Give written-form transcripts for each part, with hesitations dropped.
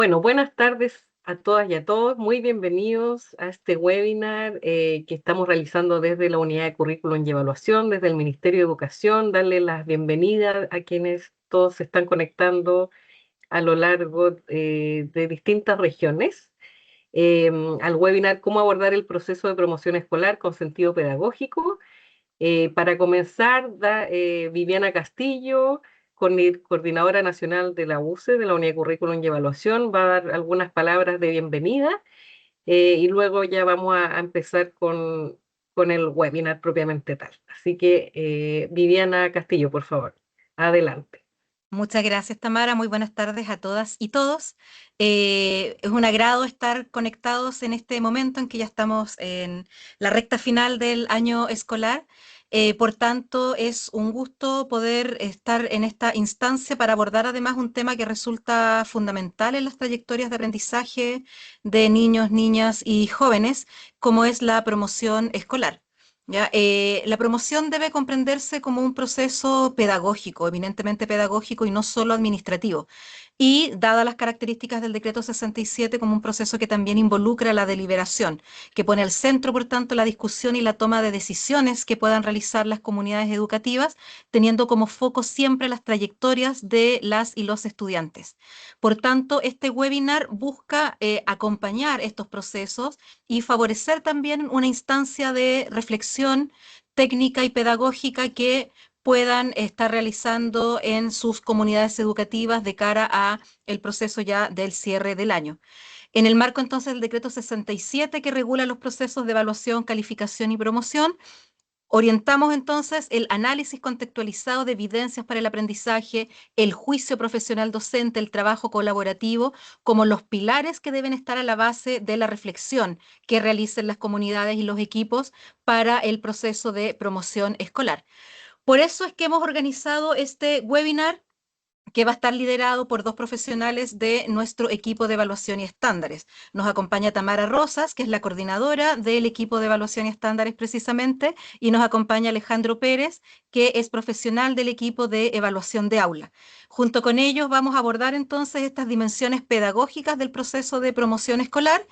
Bueno, buenas tardes a todas y a todos. Muy bienvenidos a este webinar que estamos realizando desde la Unidad de Currículum y Evaluación, desde el Ministerio de Educación. Darle las bienvenidas a quienes todos se están conectando a lo largo de distintas regiones al webinar Cómo abordar el proceso de promoción escolar con sentido pedagógico. Para comenzar, Viviana Castillo, coordinadora nacional de la UCE, de la Unidad de Currículum y Evaluación, va a dar algunas palabras de bienvenida y luego ya vamos a empezar con el webinar propiamente tal. Así que, Viviana Castillo, por favor, adelante. Muchas gracias, Tamara. Muy buenas tardes a todas y todos. Es un agrado estar conectados en este momento en que ya estamos en la recta final del año escolar. Por tanto, es un gusto poder estar en esta instancia para abordar además un tema que resulta fundamental en las trayectorias de aprendizaje de niños, niñas y jóvenes, como es la promoción escolar. ¿Ya? La promoción debe comprenderse como un proceso pedagógico, eminentemente pedagógico y no solo administrativo. Y dadas las características del decreto 67, como un proceso que también involucra la deliberación, que pone al centro, por tanto, la discusión y la toma de decisiones que puedan realizar las comunidades educativas, teniendo como foco siempre las trayectorias de las y los estudiantes. Por tanto, este webinar busca acompañar estos procesos y favorecer también una instancia de reflexión técnica y pedagógica que puedan estar realizando en sus comunidades educativas de cara a el proceso ya del cierre del año. En el marco entonces del decreto 67 que regula los procesos de evaluación, calificación y promoción, orientamos entonces el análisis contextualizado de evidencias para el aprendizaje, el juicio profesional docente, el trabajo colaborativo, como los pilares que deben estar a la base de la reflexión que realicen las comunidades y los equipos para el proceso de promoción escolar. Por eso es que hemos organizado este webinar que va a estar liderado por dos profesionales de nuestro equipo de evaluación y estándares. Nos acompaña Tamara Rosas, que es la coordinadora del equipo de evaluación y estándares precisamente, y nos acompaña Alejandro Pérez, que es profesional del equipo de evaluación de aula. Junto con ellos vamos a abordar entonces estas dimensiones pedagógicas del proceso de promoción escolar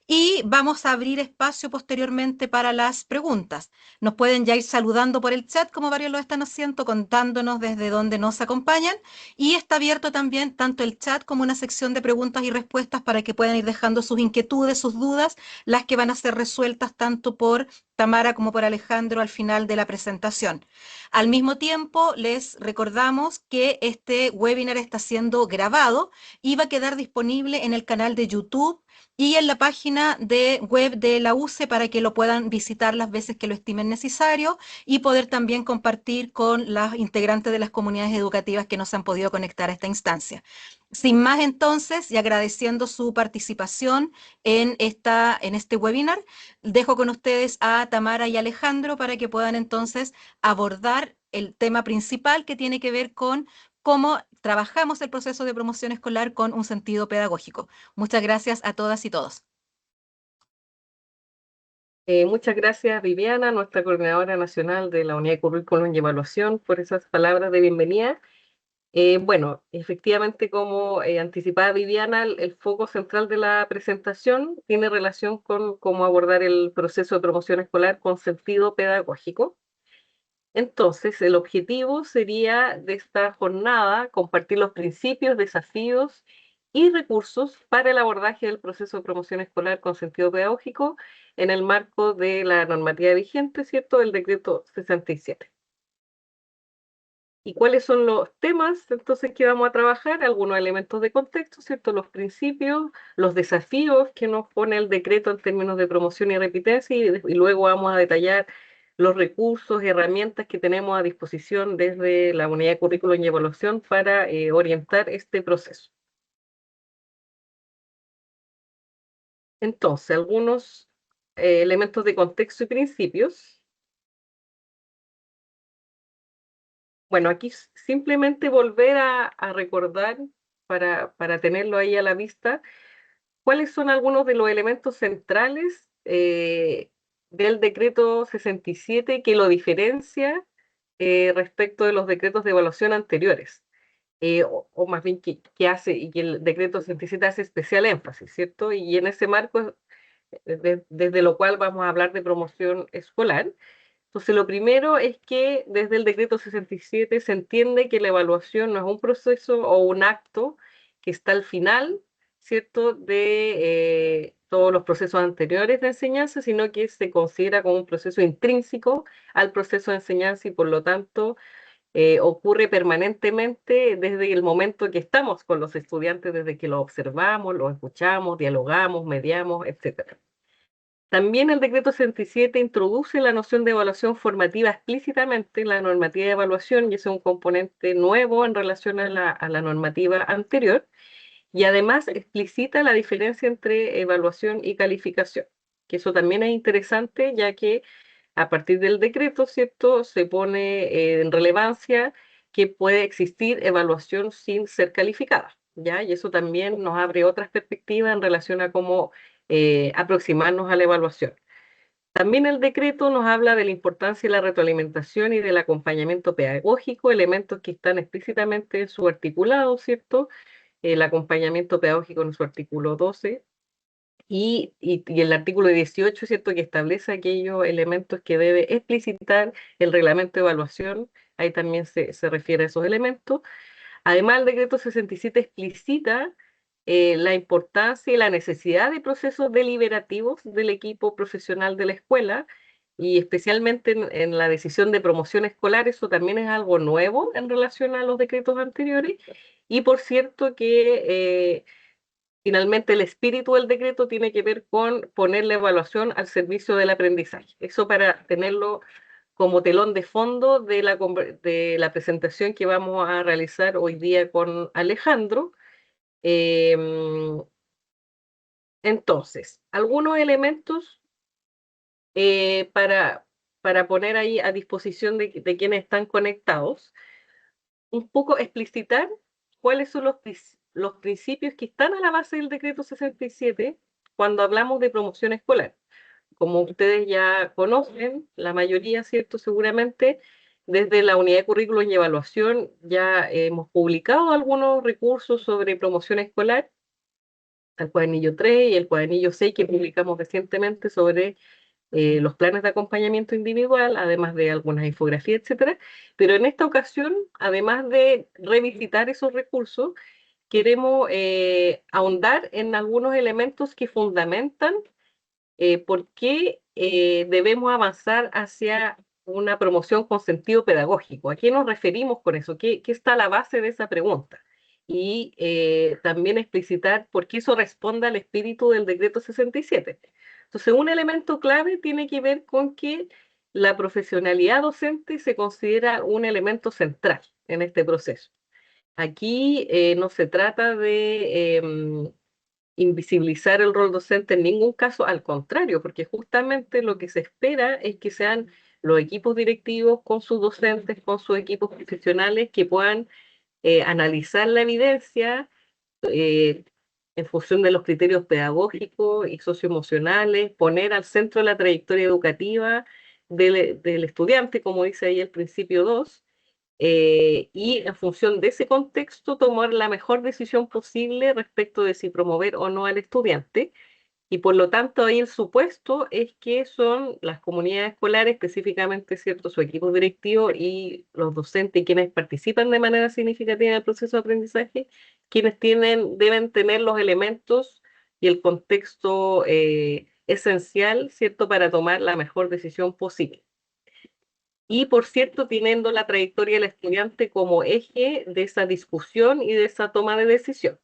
y vamos a abrir espacio posteriormente para las preguntas. Nos pueden ya ir saludando por el chat, como varios lo están haciendo, contándonos desde dónde nos acompañan. Y está abierto también tanto el chat como una sección de preguntas y respuestas para que puedan ir dejando sus inquietudes, sus dudas, las que van a ser resueltas tanto por Tamara como por Alejandro al final de la presentación. Al mismo tiempo, les recordamos que este webinar está siendo grabado y va a quedar disponible en el canal de YouTube y en la página de web de la UCE para que lo puedan visitar las veces que lo estimen necesario y poder también compartir con las integrantes de las comunidades educativas que no se han podido conectar a esta instancia. Sin más entonces, y agradeciendo su participación en este webinar, dejo con ustedes a Tamara y Alejandro para que puedan entonces abordar el tema principal que tiene que ver con cómo trabajamos el proceso de promoción escolar con un sentido pedagógico. Muchas gracias a todas y todos. Muchas gracias, Viviana, nuestra coordinadora nacional de la Unidad de Currículum y Evaluación, por esas palabras de bienvenida. Bueno, efectivamente, como anticipaba Viviana, el foco central de la presentación tiene relación con cómo abordar el proceso de promoción escolar con sentido pedagógico. Entonces, el objetivo sería de esta jornada compartir los principios, desafíos y recursos para el abordaje del proceso de promoción escolar con sentido pedagógico en el marco de la normativa vigente, ¿cierto?, del decreto 67. ¿Y cuáles son los temas entonces que vamos a trabajar? Algunos elementos de contexto, ¿cierto? Los principios, los desafíos que nos pone el decreto en términos de promoción y repitencia, y luego vamos a detallar los recursos y herramientas que tenemos a disposición desde la Unidad de Currículum y Evaluación para orientar este proceso. Entonces, algunos elementos de contexto y principios. Bueno, aquí simplemente volver a recordar para tenerlo ahí a la vista, cuáles son algunos de los elementos centrales del decreto 67 que lo diferencia respecto de los decretos de evaluación anteriores. o más bien que hace, y que el decreto 67 hace especial énfasis, ¿cierto? Y en ese marco, desde lo cual vamos a hablar de promoción escolar. Entonces, lo primero es que desde el decreto 67 se entiende que la evaluación no es un proceso o un acto que está al final, ¿cierto?, de todos los procesos anteriores de enseñanza, sino que se considera como un proceso intrínseco al proceso de enseñanza y por lo tanto ocurre permanentemente desde el momento que estamos con los estudiantes, desde que los observamos, los escuchamos, dialogamos, mediamos, etc. También el decreto 67 introduce la noción de evaluación formativa explícitamente en la normativa de evaluación, y ese es un componente nuevo en relación a la normativa anterior, y además explicita la diferencia entre evaluación y calificación, que eso también es interesante, ya que a partir del decreto, ¿cierto?, se pone en relevancia que puede existir evaluación sin ser calificada, ¿ya? Y eso también nos abre otras perspectivas en relación a cómo aproximarnos a la evaluación. También el decreto nos habla de la importancia de la retroalimentación y del acompañamiento pedagógico, elementos que están explícitamente en su articulado, ¿cierto? El acompañamiento pedagógico en su artículo 12 y el artículo 18, ¿cierto?, que establece aquellos elementos que debe explicitar el reglamento de evaluación. Ahí también se refiere a esos elementos. Además, el decreto 67 explicita la importancia y la necesidad de procesos deliberativos del equipo profesional de la escuela, y especialmente en la decisión de promoción escolar. Eso también es algo nuevo en relación a los decretos anteriores. Y por cierto que finalmente el espíritu del decreto tiene que ver con poner la evaluación al servicio del aprendizaje. Eso para tenerlo como telón de fondo de la presentación que vamos a realizar hoy día con Alejandro. Em, entonces, algunos elementos para poner ahí a disposición de quienes están conectados. Un poco explicitar cuáles son los principios que están a la base del decreto 67 cuando hablamos de promoción escolar. Como ustedes ya conocen, la mayoría, ¿cierto? Seguramente, desde la unidad de currículum y evaluación ya hemos publicado algunos recursos sobre promoción escolar, el cuadernillo 3 y el cuadernillo 6 que publicamos recientemente sobre los planes de acompañamiento individual, además de algunas infografías, etcétera. Pero en esta ocasión, además de revisitar esos recursos, queremos ahondar en algunos elementos que fundamentan por qué debemos avanzar hacia una promoción con sentido pedagógico. ¿A qué nos referimos con eso? ¿Qué está a la base de esa pregunta? Y también explicitar por qué eso responde al espíritu del decreto 67. Entonces, un elemento clave tiene que ver con que la profesionalidad docente se considera un elemento central en este proceso. Aquí no se trata de invisibilizar el rol docente en ningún caso, al contrario, porque justamente lo que se espera es que sean los equipos directivos con sus docentes, con sus equipos profesionales, que puedan analizar la evidencia eh, en función de los criterios pedagógicos y socioemocionales, poner al centro la trayectoria educativa del estudiante, como dice ahí el principio 2, y en función de ese contexto tomar la mejor decisión posible respecto de si promover o no al estudiante. Y por lo tanto ahí el supuesto es que son las comunidades escolares, específicamente, ¿cierto?, su equipo directivo y los docentes quienes participan de manera significativa en el proceso de aprendizaje, quienes deben tener los elementos y el contexto esencial, ¿cierto?, para tomar la mejor decisión posible. Y por cierto, teniendo la trayectoria del estudiante como eje de esa discusión y de esa toma de decisión.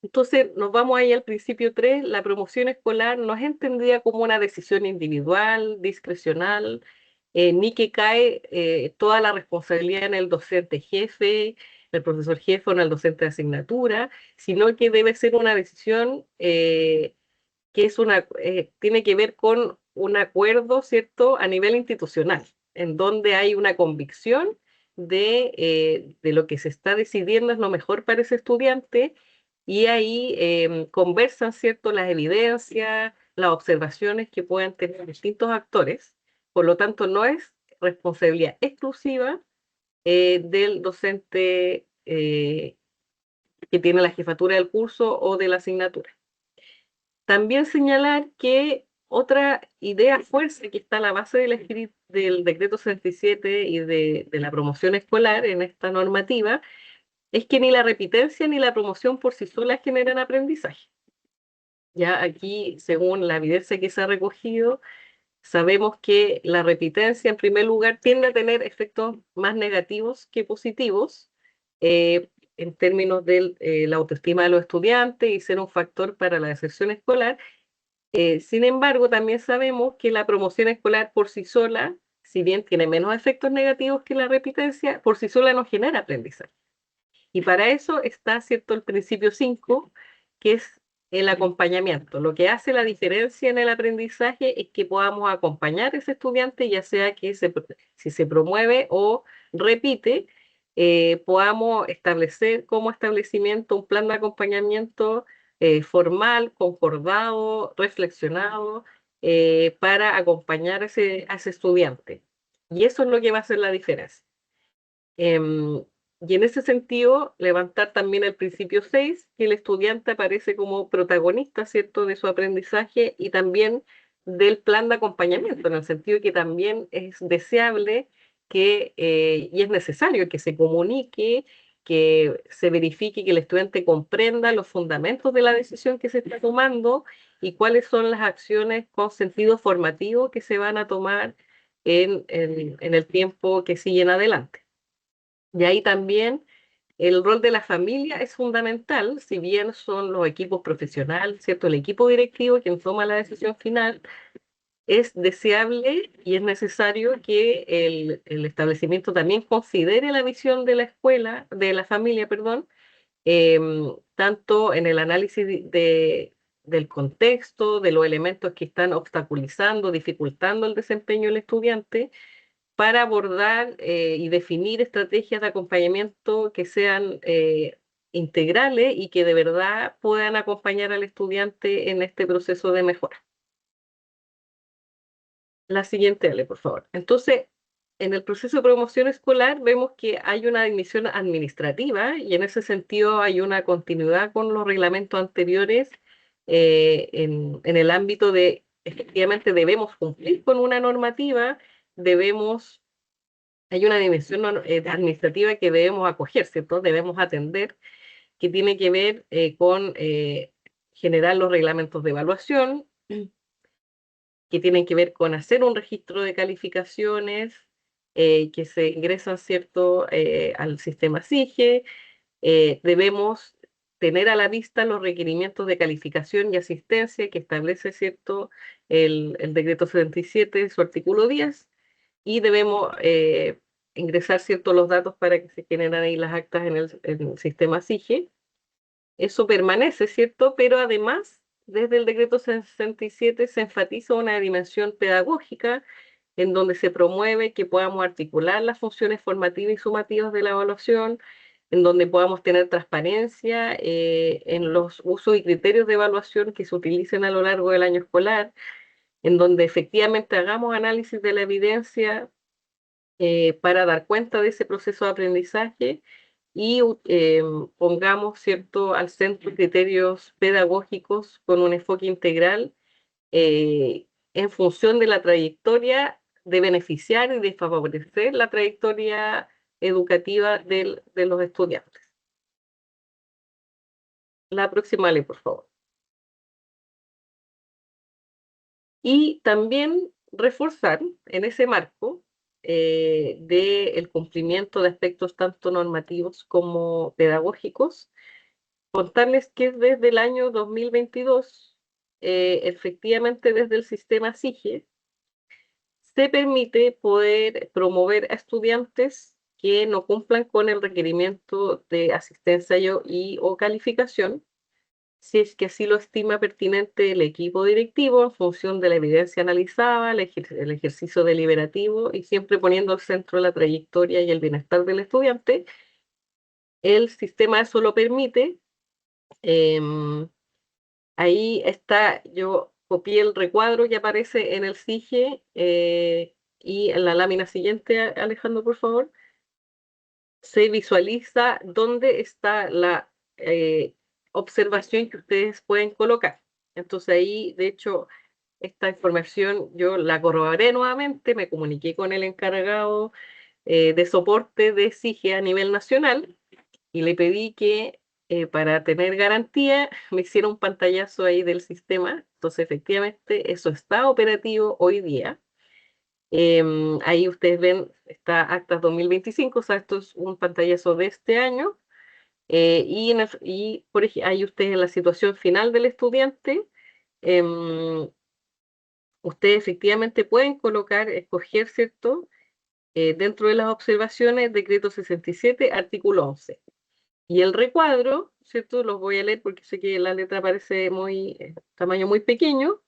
Entonces, nos vamos ahí al principio 3. La promoción escolar no es entendida como una decisión individual, discrecional, ni que cae toda la responsabilidad en el docente jefe, el profesor jefe o en el docente de asignatura, sino que debe ser una decisión que tiene que ver con un acuerdo, ¿cierto?, a nivel institucional, en donde hay una convicción de lo que se está decidiendo es lo mejor para ese estudiante, y ahí conversan, ¿cierto?, las evidencias, las observaciones que puedan tener distintos actores. Por lo tanto, no es responsabilidad exclusiva del docente que tiene la jefatura del curso o de la asignatura. También señalar que otra idea fuerza que está a la base del decreto 67 y de la promoción escolar en esta normativa es que ni la repitencia ni la promoción por sí solas generan aprendizaje. Ya aquí, según la evidencia que se ha recogido, sabemos que la repitencia, en primer lugar, tiende a tener efectos más negativos que positivos en términos de la autoestima de los estudiantes y ser un factor para la deserción escolar. Sin embargo, también sabemos que la promoción escolar por sí sola, si bien tiene menos efectos negativos que la repitencia, por sí sola no genera aprendizaje. Y para eso está, ¿cierto?, el principio 5, que es el acompañamiento. Lo que hace la diferencia en el aprendizaje es que podamos acompañar a ese estudiante, ya sea que si se promueve o repite, podamos establecer como establecimiento un plan de acompañamiento formal, concordado, reflexionado, para acompañar a ese estudiante. Y eso es lo que va a hacer la diferencia. Y en ese sentido, levantar también el principio 6, que el estudiante aparece como protagonista, ¿cierto?, de su aprendizaje y también del plan de acompañamiento, en el sentido de que también es deseable y es necesario que se comunique, que se verifique que el estudiante comprenda los fundamentos de la decisión que se está tomando y cuáles son las acciones con sentido formativo que se van a tomar en el tiempo que siguen adelante. Y ahí también el rol de la familia es fundamental, si bien son los equipos profesionales, ¿cierto? El equipo directivo quien toma la decisión final, es deseable y es necesario que el establecimiento también considere la visión de la escuela, de la familia, perdón, tanto en el análisis del contexto, de los elementos que están obstaculizando, dificultando el desempeño del estudiante, para abordar y definir estrategias de acompañamiento que sean integrales y que de verdad puedan acompañar al estudiante en este proceso de mejora. La siguiente, Ale, por favor. Entonces, en el proceso de promoción escolar vemos que hay una dimensión administrativa y en ese sentido hay una continuidad con los reglamentos anteriores en el ámbito de, efectivamente, debemos cumplir con una normativa, hay una dimensión administrativa que debemos acoger, ¿cierto? Debemos atender, que tiene que ver con generar los reglamentos de evaluación, que tienen que ver con hacer un registro de calificaciones que se ingresan, ¿cierto?, al sistema SIGE. Debemos tener a la vista los requerimientos de calificación y asistencia que establece, ¿cierto?, el decreto 77, su artículo 10, y debemos ingresar, ¿cierto?, los datos para que se generen ahí las actas en el sistema SIGE. Eso permanece, ¿cierto? Pero además, desde el decreto 67 se enfatiza una dimensión pedagógica en donde se promueve que podamos articular las funciones formativas y sumativas de la evaluación, en donde podamos tener transparencia en los usos y criterios de evaluación que se utilicen a lo largo del año escolar, en donde efectivamente hagamos análisis de la evidencia para dar cuenta de ese proceso de aprendizaje y pongamos, ¿cierto?, al centro criterios pedagógicos con un enfoque integral en función de la trayectoria de beneficiar y de favorecer la trayectoria educativa de los estudiantes. La próxima ley, por favor. Y también reforzar en ese marco del cumplimiento de aspectos tanto normativos como pedagógicos, contarles que desde el año 2022, efectivamente desde el sistema SIGE, se permite poder promover a estudiantes que no cumplan con el requerimiento de asistencia o calificación, si es que así lo estima pertinente el equipo directivo en función de la evidencia analizada, el ejercicio deliberativo y siempre poniendo al centro la trayectoria y el bienestar del estudiante. El sistema eso lo permite. Ahí está, yo copié el recuadro que aparece en el SIGE y en la lámina siguiente, Alejandro, por favor. se visualiza dónde está la observación que ustedes pueden colocar. Entonces ahí, de hecho, esta información yo la corroboré nuevamente, me comuniqué con el encargado de soporte de SIGE a nivel nacional y le pedí que para tener garantía me hiciera un pantallazo ahí del sistema. Entonces, efectivamente, eso está operativo hoy día. Ahí ustedes ven, está Actas 2025, o sea, esto es un pantallazo de este año. Ahí ustedes en la situación final del estudiante, em, ustedes efectivamente pueden colocar, escoger, ¿cierto? Dentro de las observaciones, decreto 67, artículo 11. Y el recuadro, ¿cierto? Los voy a leer porque sé que la letra parece muy, tamaño muy pequeño.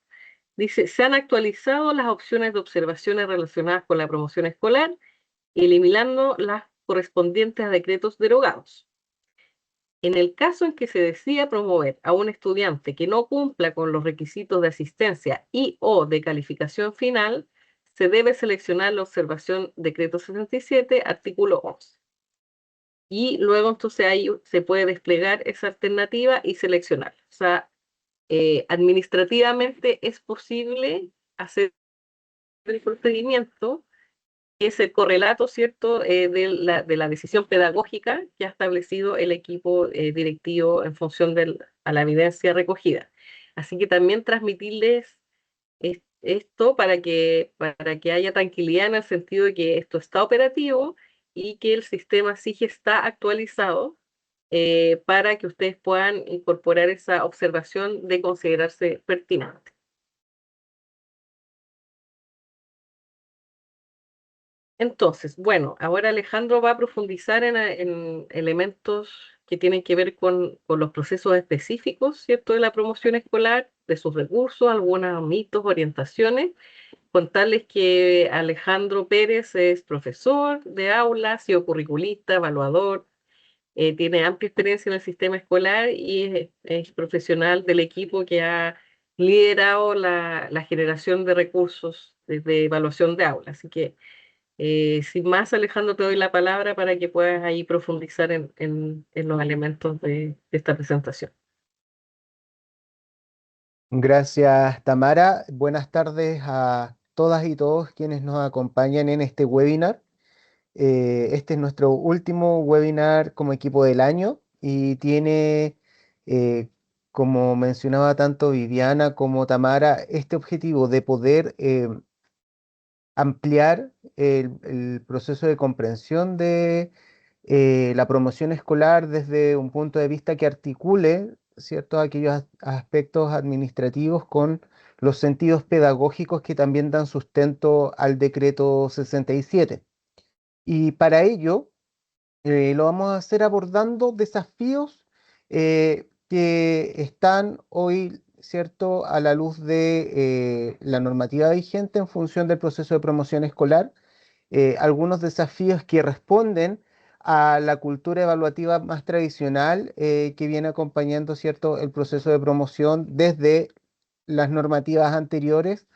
Dice, se han actualizado las opciones de observaciones relacionadas con la promoción escolar, eliminando las correspondientes a decretos derogados. En el caso en que se decida promover a un estudiante que no cumpla con los requisitos de asistencia y o de calificación final, se debe seleccionar la observación decreto 67, artículo 11. Y luego entonces ahí se puede desplegar esa alternativa y seleccionar. O sea, administrativamente es posible hacer el procedimiento, que es el correlato, ¿cierto?, de la decisión pedagógica que ha establecido el equipo directivo en función a la evidencia recogida. Así que también transmitirles esto para que haya tranquilidad en el sentido de que esto está operativo y que el sistema SIGE está actualizado para que ustedes puedan incorporar esa observación de considerarse pertinente. Entonces, bueno, ahora Alejandro va a profundizar en elementos que tienen que ver con los procesos específicos, ¿cierto?, de la promoción escolar, de sus recursos, algunos mitos, orientaciones. Contarles que Alejandro Pérez es profesor de aula, ha sido curriculista, evaluador, tiene amplia experiencia en el sistema escolar y es profesional del equipo que ha liderado la generación de recursos de evaluación de aula. Así que, sin más, Alejandro, te doy la palabra para que puedas ahí profundizar en los elementos de esta presentación. Gracias, Tamara. Buenas tardes a todas y todos quienes nos acompañan en este webinar. Este es nuestro último webinar como equipo del año y tiene, eh, como mencionaba tanto Viviana como Tamara, este objetivo de poder ampliar el proceso de comprensión de la promoción escolar desde un punto de vista que articule ciertos aquellos aspectos administrativos con los sentidos pedagógicos que también dan sustento al decreto 67. Y para ello lo vamos a hacer abordando desafíos que están hoy, ¿cierto?, a la luz de la normativa vigente en función del proceso de promoción escolar, algunos desafíos que responden a la cultura evaluativa más tradicional que viene acompañando, ¿cierto?, el proceso de promoción desde las normativas anteriores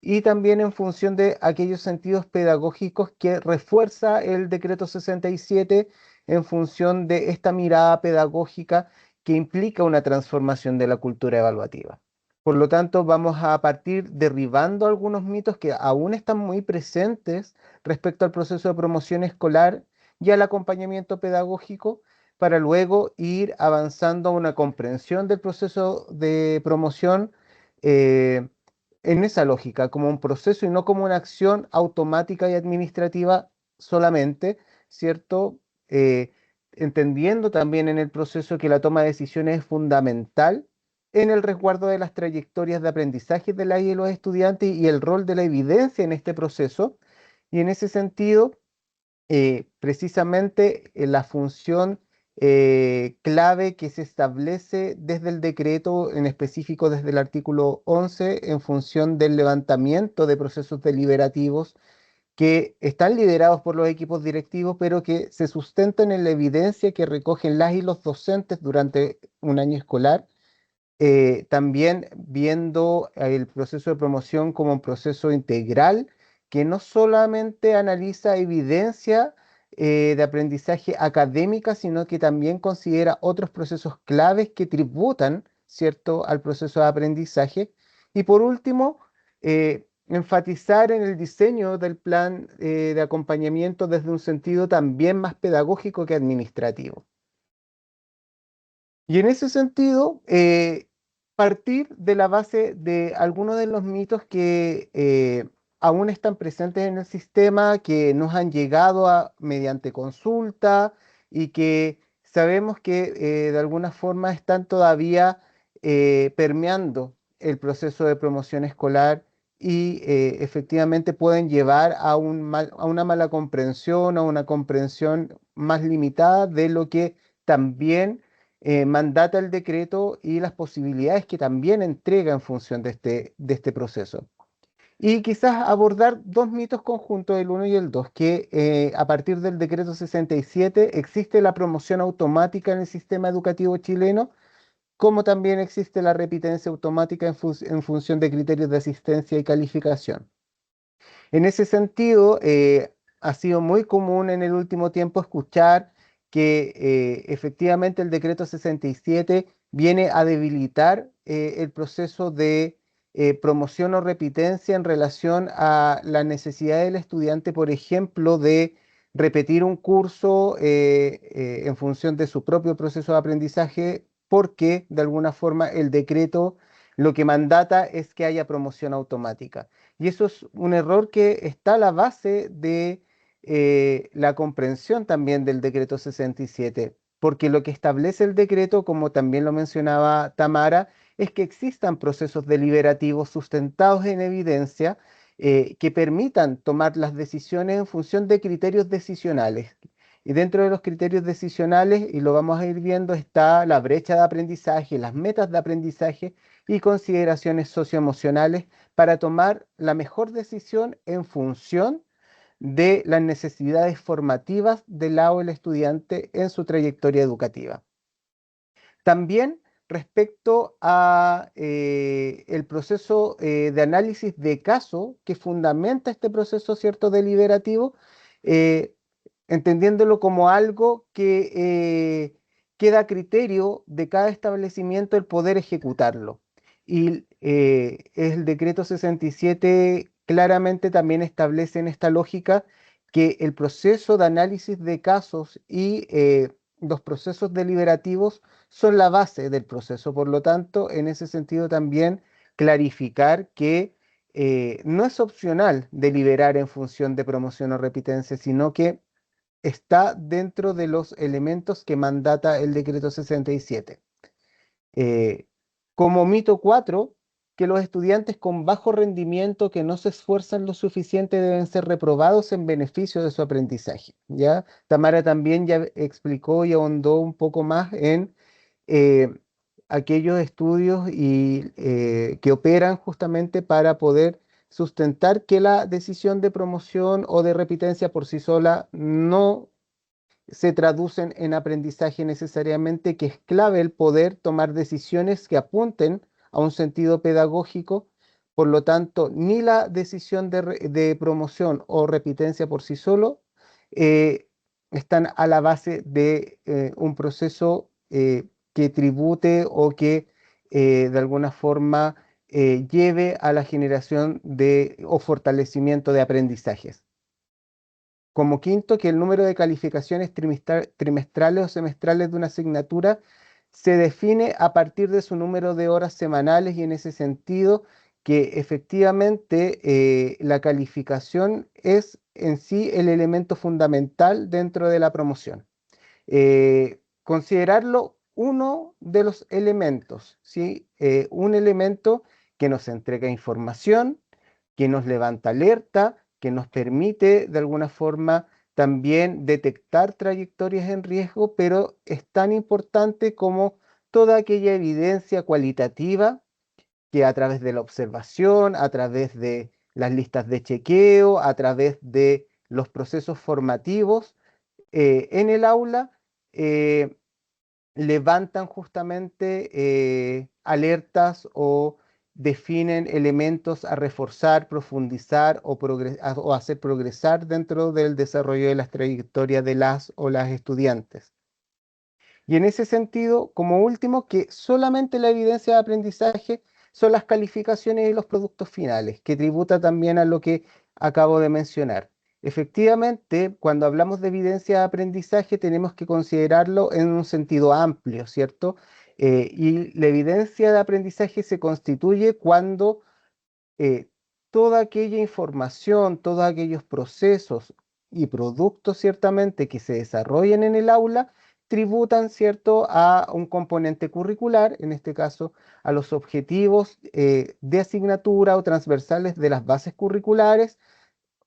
y también en función de aquellos sentidos pedagógicos que refuerza el decreto 67 en función de esta mirada pedagógica que implica una transformación de la cultura evaluativa. Por lo tanto, vamos a partir derribando algunos mitos que aún están muy presentes respecto al proceso de promoción escolar y al acompañamiento pedagógico, para luego ir avanzando a una comprensión del proceso de promoción eh, en esa lógica, como un proceso y no como una acción automática y administrativa solamente, ¿cierto? Entendiendo también en el proceso que la toma de decisiones es fundamental en el resguardo de las trayectorias de aprendizaje de la y de los estudiantes y el rol de la evidencia en este proceso. Y en ese sentido, precisamente la función clave que se establece desde el decreto, en específico desde el artículo 11, en función del levantamiento de procesos deliberativos que están liderados por los equipos directivos, pero que se sustentan en la evidencia que recogen las y los docentes durante un año escolar, también viendo el proceso de promoción como un proceso integral que no solamente analiza evidencia de aprendizaje académica, sino que también considera otros procesos claves que tributan, ¿cierto?, al proceso de aprendizaje. Y por último, enfatizar en el diseño del plan de acompañamiento desde un sentido también más pedagógico que administrativo. Y en ese sentido, partir de la base de algunos de los mitos que aún están presentes en el sistema, que nos han llegado mediante consulta y que sabemos que de alguna forma están todavía permeando el proceso de promoción escolar y efectivamente pueden llevar a a una mala comprensión, a una comprensión más limitada de lo que también mandata el decreto y las posibilidades que también entrega en función de este proceso. Y quizás abordar dos mitos conjuntos, el uno y el dos, que a partir del decreto 67 existe la promoción automática en el sistema educativo chileno, como también existe la repitencia automática en función de criterios de asistencia y calificación. En ese sentido, ha sido muy común en el último tiempo escuchar que efectivamente el decreto 67 viene a debilitar el proceso de promoción o repitencia en relación a la necesidad del estudiante, por ejemplo, de repetir un curso en función de su propio proceso de aprendizaje, porque de alguna forma el decreto lo que mandata es que haya promoción automática. Y eso es un error que está a la base de la comprensión también del decreto 67, porque lo que establece el decreto, como también lo mencionaba Tamara, es que existan procesos deliberativos sustentados en evidencia que permitan tomar las decisiones en función de criterios decisionales. Y dentro de los criterios decisionales, y lo vamos a ir viendo, está la brecha de aprendizaje, las metas de aprendizaje y consideraciones socioemocionales para tomar la mejor decisión en función de las necesidades formativas del lado del estudiante en su trayectoria educativa. También respecto a el proceso de análisis de caso que fundamenta este proceso, ¿cierto?, deliberativo, eh, entendiéndolo como algo que queda a criterio de cada establecimiento el poder ejecutarlo. Y el decreto 67 claramente también establece en esta lógica que el proceso de análisis de casos y los procesos deliberativos son la base del proceso. Por lo tanto, en ese sentido también clarificar que no es opcional deliberar en función de promoción o repitencia, sino que está dentro de los elementos que mandata el decreto 67. Eh, Como mito 4, que los estudiantes con bajo rendimiento que no se esfuerzan lo suficiente deben ser reprobados en beneficio de su aprendizaje. ¿Ya? Tamara también ya explicó y ahondó un poco más en eh, aquellos estudios que operan justamente para poder sustentar que la decisión de promoción o de repitencia por sí sola no se traducen en aprendizaje necesariamente, que es clave el poder tomar decisiones que apunten a un sentido pedagógico. Por lo tanto, ni la decisión de promoción o repitencia por sí solo eh, están a la base de un proceso que tribute o que de alguna forma lleve a la generación de o fortalecimiento de aprendizajes. Como quinto, que el número de calificaciones trimestrales o semestrales de una asignatura se define a partir de su número de horas semanales, y en ese sentido que efectivamente la calificación es en sí el elemento fundamental dentro de la promoción. Considerarlo uno de los elementos, ¿sí? Un elemento que nos entrega información, que nos levanta alerta, que nos permite de alguna forma también detectar trayectorias en riesgo, pero es tan importante como toda aquella evidencia cualitativa que a través de la observación, a través de las listas de chequeo, a través de los procesos formativos en el aula, levantan justamente alertas o definen elementos a reforzar, profundizar o hacer progresar dentro del desarrollo de las trayectorias de las o las estudiantes. Y en ese sentido, como último, que solamente la evidencia de aprendizaje son las calificaciones y los productos finales, que tributa también a lo que acabo de mencionar. Efectivamente, cuando hablamos de evidencia de aprendizaje, tenemos que considerarlo en un sentido amplio, ¿cierto? Y la evidencia de aprendizaje se constituye cuando eh, toda aquella información, todos aquellos procesos y productos ciertamente que se desarrollen en el aula tributan, ¿cierto?, a un componente curricular, en este caso a los objetivos de asignatura o transversales de las bases curriculares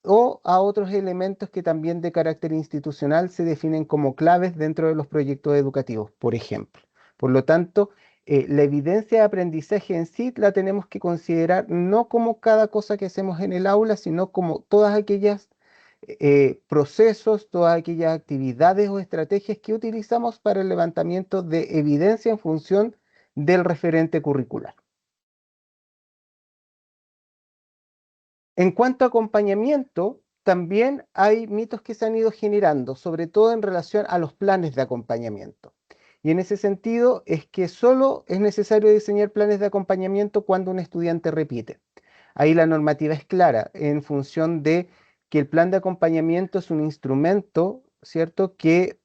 o a otros elementos que también de carácter institucional se definen como claves dentro de los proyectos educativos, por ejemplo. Por lo tanto, la evidencia de aprendizaje en sí la tenemos que considerar no como cada cosa que hacemos en el aula, sino como todas aquellas procesos, todas aquellas actividades o estrategias que utilizamos para el levantamiento de evidencia en función del referente curricular. En cuanto a acompañamiento, también hay mitos que se han ido generando, sobre todo en relación a los planes de acompañamiento. Y en ese sentido es que solo es necesario diseñar planes de acompañamiento cuando un estudiante repite. Ahí la normativa es clara en función de que el plan de acompañamiento es un instrumento, ¿cierto?, que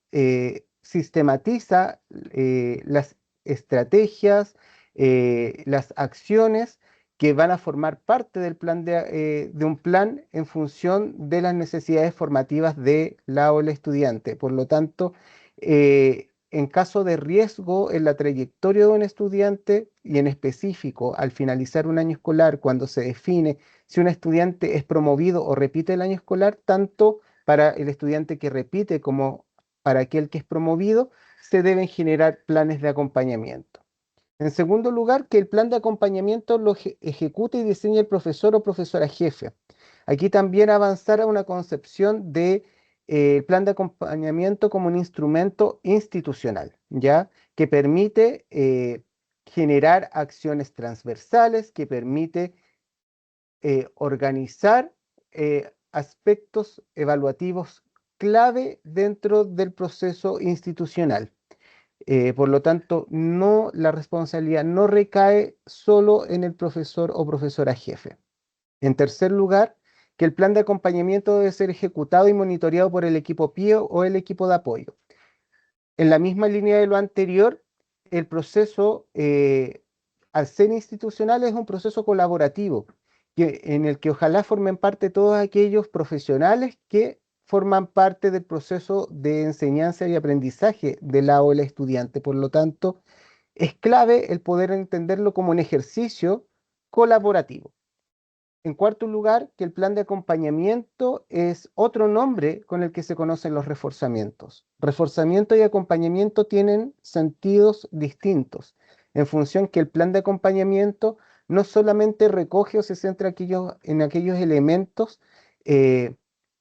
sistematiza las estrategias, las acciones que van a formar parte del plan de un plan en función de las necesidades formativas de la o el estudiante. Por lo tanto, en caso de riesgo en la trayectoria de un estudiante y en específico al finalizar un año escolar, cuando se define si un estudiante es promovido o repite el año escolar, tanto para el estudiante que repite como para aquel que es promovido, se deben generar planes de acompañamiento. En segundo lugar, que el plan de acompañamiento lo ejecute y diseñe el profesor o profesora jefe. Aquí también avanzar a una concepción de el plan de acompañamiento como un instrumento institucional, ¿ya? Que permite generar acciones transversales, que permite organizar aspectos evaluativos clave dentro del proceso institucional. Por lo tanto, la responsabilidad no recae solo en el profesor o profesora jefe. En tercer lugar, que el plan de acompañamiento debe ser ejecutado y monitoreado por el equipo PIO o el equipo de apoyo. En la misma línea de lo anterior, el proceso, al ser institucional, es un proceso colaborativo, en el que ojalá formen parte todos aquellos profesionales que forman parte del proceso de enseñanza y aprendizaje del la o el estudiante. Por lo tanto, es clave el poder entenderlo como un ejercicio colaborativo. En cuarto lugar, que el plan de acompañamiento es otro nombre con el que se conocen los reforzamientos. Reforzamiento y acompañamiento tienen sentidos distintos, en función que el plan de acompañamiento no solamente recoge o se centra en aquellos elementos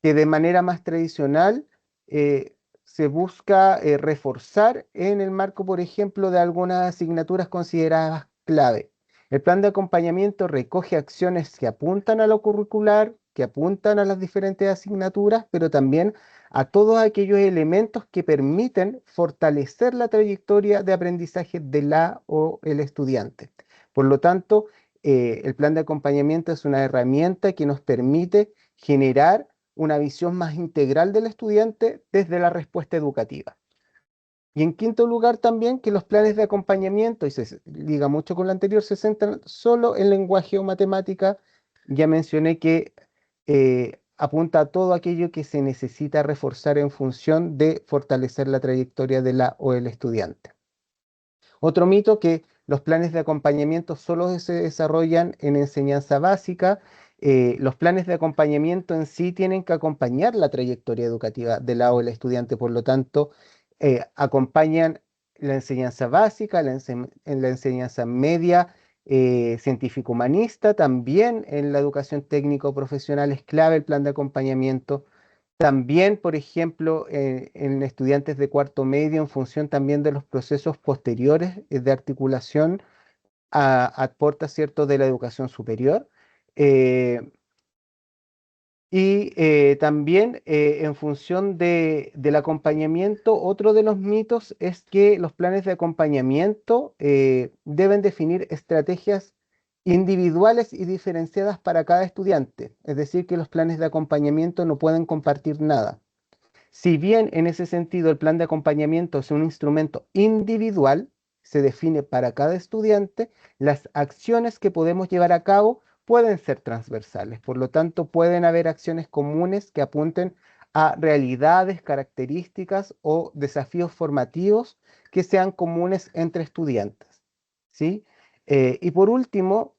que de manera más tradicional se busca reforzar en el marco, por ejemplo, de algunas asignaturas consideradas clave. El plan de acompañamiento recoge acciones que apuntan a lo curricular, que apuntan a las diferentes asignaturas, pero también a todos aquellos elementos que permiten fortalecer la trayectoria de aprendizaje de la o el estudiante. Por lo tanto, el plan de acompañamiento es una herramienta que nos permite generar una visión más integral del estudiante desde la respuesta educativa. Y en quinto lugar también que los planes de acompañamiento, y se liga mucho con lo anterior, se centran solo en lenguaje o matemática. Ya mencioné que apunta a todo aquello que se necesita reforzar en función de fortalecer la trayectoria de la o el estudiante. Otro mito que los planes de acompañamiento solo se desarrollan en enseñanza básica. Los planes de acompañamiento en sí tienen que acompañar la trayectoria educativa de la o el estudiante, por lo tanto, acompañan la enseñanza básica, en la enseñanza media, científico-humanista, también en la educación técnico-profesional es clave el plan de acompañamiento. También, por ejemplo, en estudiantes de cuarto medio, en función también de los procesos posteriores de articulación a puertas, ¿cierto?, de la educación superior. Eh, También en función del acompañamiento, otro de los mitos es que los planes de acompañamiento deben definir estrategias individuales y diferenciadas para cada estudiante. Es decir, que los planes de acompañamiento no pueden compartir nada. Si bien en ese sentido el plan de acompañamiento es un instrumento individual, se define para cada estudiante, las acciones que podemos llevar a cabo pueden ser transversales. Por lo tanto, pueden haber acciones comunes que apunten a realidades, características o desafíos formativos que sean comunes entre estudiantes. ¿Sí? Y por último,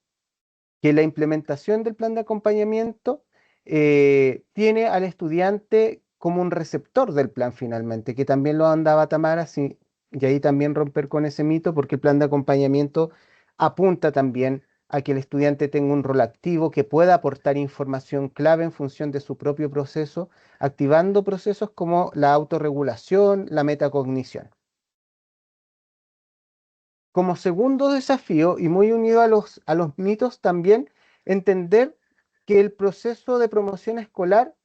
que la implementación del plan de acompañamiento tiene al estudiante como un receptor del plan finalmente, que también lo andaba Tamara, sí, y ahí también romper con ese mito, porque el plan de acompañamiento apunta también a que el estudiante tenga un rol activo, que pueda aportar información clave en función de su propio proceso, activando procesos como la autorregulación, la metacognición. Como segundo desafío, y muy unido a los mitos también, entender que el proceso de promoción escolar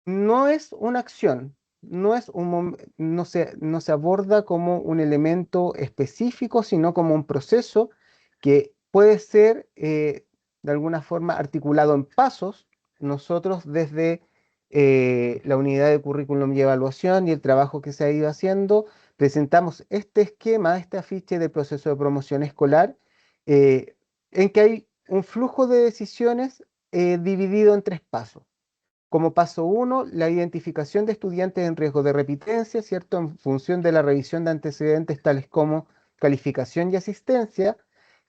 no es una acción, no se aborda como un elemento específico, sino como un proceso que puede ser de alguna forma articulado en pasos. Nosotros desde la unidad de currículum y evaluación y el trabajo que se ha ido haciendo, presentamos este esquema, este afiche del proceso de promoción escolar, eh, en que hay un flujo de decisiones dividido en tres pasos. Como paso uno, la identificación de estudiantes en riesgo de repitencia, ¿cierto? En función de la revisión de antecedentes tales como calificación y asistencia,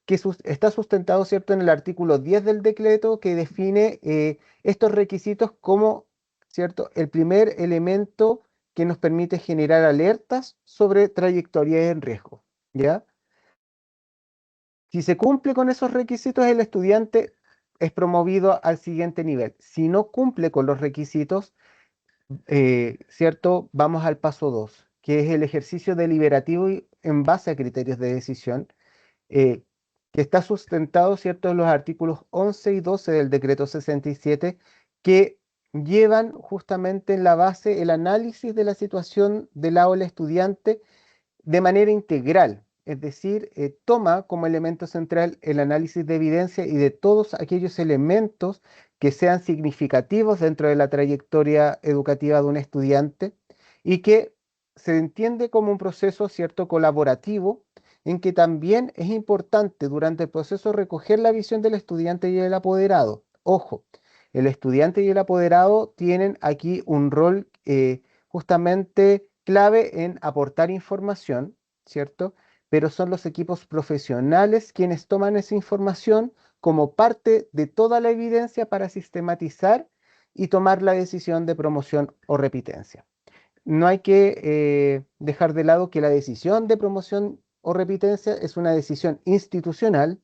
que está sustentado, ¿cierto?, en el artículo 10 del decreto que define estos requisitos como, ¿cierto?, el primer elemento que nos permite generar alertas sobre trayectorias en riesgo, ¿ya? Si se cumple con esos requisitos, el estudiante es promovido al siguiente nivel. Si no cumple con los requisitos, ¿cierto? Vamos al paso 2, que es el ejercicio deliberativo y en base a criterios de decisión, eh, que está sustentado, ¿cierto?, en los artículos 11 y 12 del decreto 67, que llevan justamente en la base el análisis de la situación del aula estudiante de manera integral, es decir, toma como elemento central el análisis de evidencia y de todos aquellos elementos que sean significativos dentro de la trayectoria educativa de un estudiante y que se entiende como un proceso, cierto, colaborativo, en que también es importante durante el proceso recoger la visión del estudiante y el apoderado. Ojo, el estudiante y el apoderado tienen aquí un rol justamente clave en aportar información, ¿cierto? Pero son los equipos profesionales quienes toman esa información como parte de toda la evidencia para sistematizar y tomar la decisión de promoción o repitencia. No hay que dejar de lado que la decisión de promoción o repitencia es una decisión institucional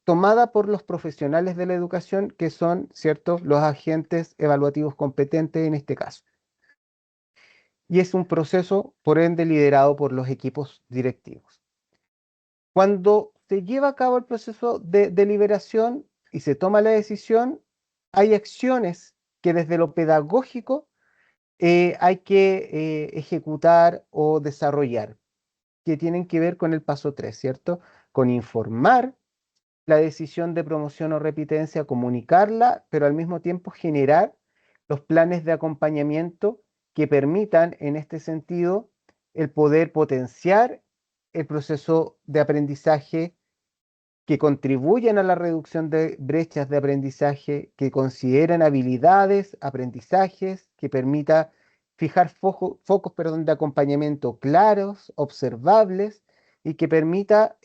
tomada por los profesionales de la educación que son, ¿cierto?, los agentes evaluativos competentes en este caso. Y es un proceso, por ende, liderado por los equipos directivos. Cuando se lleva a cabo el proceso de deliberación y se toma la decisión, hay acciones que desde lo pedagógico hay que ejecutar o desarrollar, que tienen que ver con el paso 3, ¿cierto? Con informar la decisión de promoción o repitencia, comunicarla, pero al mismo tiempo generar los planes de acompañamiento que permitan, en este sentido, el poder potenciar el proceso de aprendizaje, que contribuyan a la reducción de brechas de aprendizaje, que consideren habilidades, aprendizajes, que permita fijar focos, perdón, de acompañamiento claros, observables, y que permita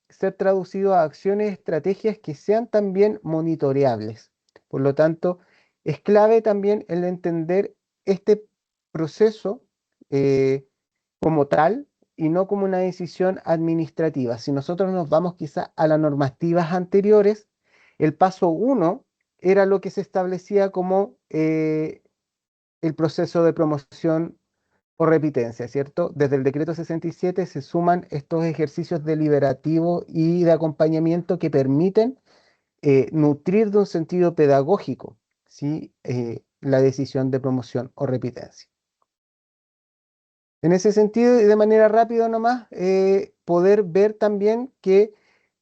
ser traducido a acciones, estrategias que sean también monitoreables. Por lo tanto, es clave también el entender este proceso como tal y no como una decisión administrativa. Si nosotros nos vamos quizá a las normativas anteriores, el paso 1 era lo que se establecía como el proceso de promoción o repitencia, ¿cierto? Desde el decreto 67 se suman estos ejercicios deliberativos y de acompañamiento que permiten nutrir de un sentido pedagógico, ¿sí? La decisión de promoción o repitencia. En ese sentido, y de manera rápida nomás, poder ver también que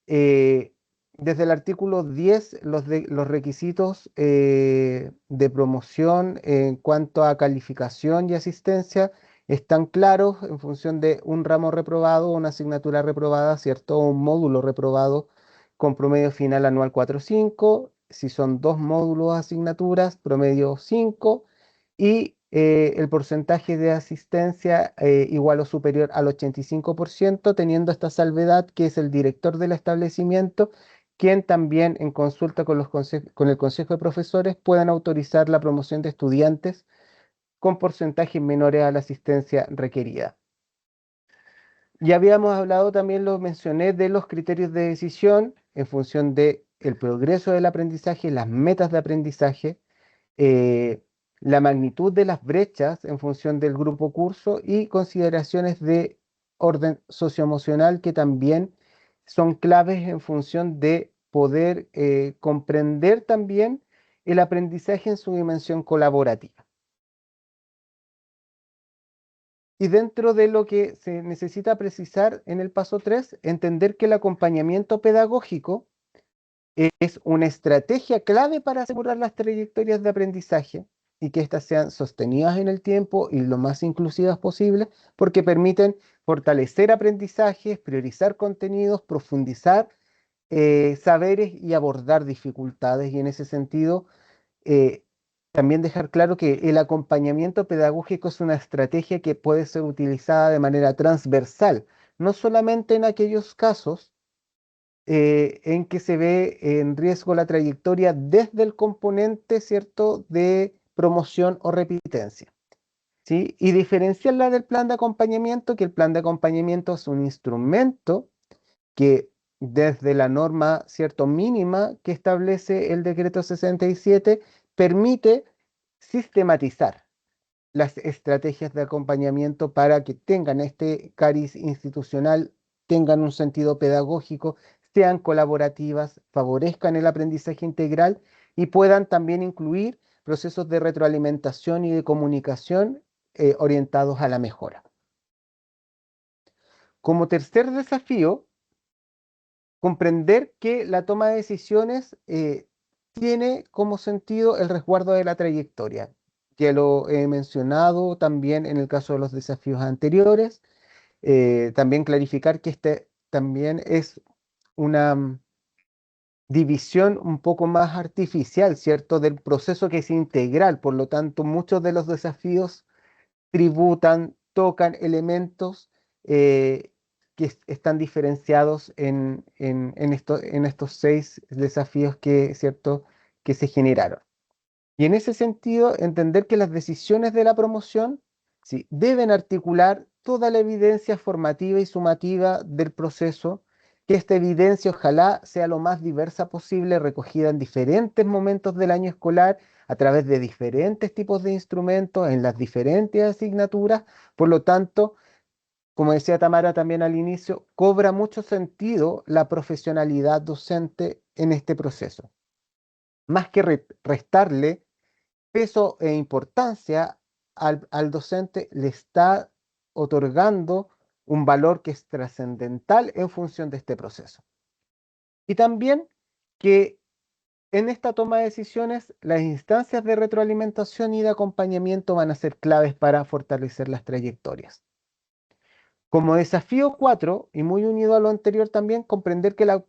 eh, desde el artículo 10 los requisitos de promoción en cuanto a calificación y asistencia están claros en función de un ramo reprobado, una asignatura reprobada, ¿cierto? O un módulo reprobado con promedio final anual 4,5. Si son dos módulos asignaturas, promedio 5 y el porcentaje de asistencia igual o superior al 85%, teniendo esta salvedad que es el director del establecimiento, quien también en consulta con con el Consejo de Profesores puedan autorizar la promoción de estudiantes con porcentajes menores a la asistencia requerida. Ya habíamos hablado, también lo mencioné, de los criterios de decisión en función de el progreso del aprendizaje, las metas de aprendizaje, eh, la magnitud de las brechas en función del grupo curso y consideraciones de orden socioemocional que también son claves en función de poder comprender también el aprendizaje en su dimensión colaborativa. Y dentro de lo que se necesita precisar en el paso 3, entender que el acompañamiento pedagógico es una estrategia clave para asegurar las trayectorias de aprendizaje y que éstas sean sostenidas en el tiempo y lo más inclusivas posible, porque permiten fortalecer aprendizajes, priorizar contenidos, profundizar saberes y abordar dificultades. Y en ese sentido, eh, también dejar claro que el acompañamiento pedagógico es una estrategia que puede ser utilizada de manera transversal, no solamente en aquellos casos en que se ve en riesgo la trayectoria desde el componente, ¿cierto?, de promoción o repitencia, ¿sí? Y diferenciarla del plan de acompañamiento, que el plan de acompañamiento es un instrumento que desde la norma, ¿cierto?, mínima que establece el decreto 67, permite sistematizar las estrategias de acompañamiento para que tengan este cariz institucional, tengan un sentido pedagógico, sean colaborativas, favorezcan el aprendizaje integral y puedan también incluir procesos de retroalimentación y de comunicación orientados a la mejora. Como tercer desafío, comprender que la toma de decisiones tiene como sentido el resguardo de la trayectoria, que lo he mencionado también en el caso de los desafíos anteriores. También clarificar que este también es una división un poco más artificial, ¿cierto?, del proceso que es integral. Por lo tanto, muchos de los desafíos tributan, tocan elementos que están diferenciados en estos 6 desafíos que, ¿cierto?, que se generaron. Y en ese sentido, entender que las decisiones de la promoción, sí, deben articular toda la evidencia formativa y sumativa del proceso, que esta evidencia ojalá sea lo más diversa posible, recogida en diferentes momentos del año escolar, a través de diferentes tipos de instrumentos, en las diferentes asignaturas. Por lo tanto, como decía Tamara también al inicio, cobra mucho sentido la profesionalidad docente en este proceso. Más que restarle peso e importancia al docente, le está otorgando un valor que es trascendental en función de este proceso. Y también que en esta toma de decisiones, las instancias de retroalimentación y de acompañamiento van a ser claves para fortalecer las trayectorias. Como desafío 4, y muy unido a lo anterior también, comprender que la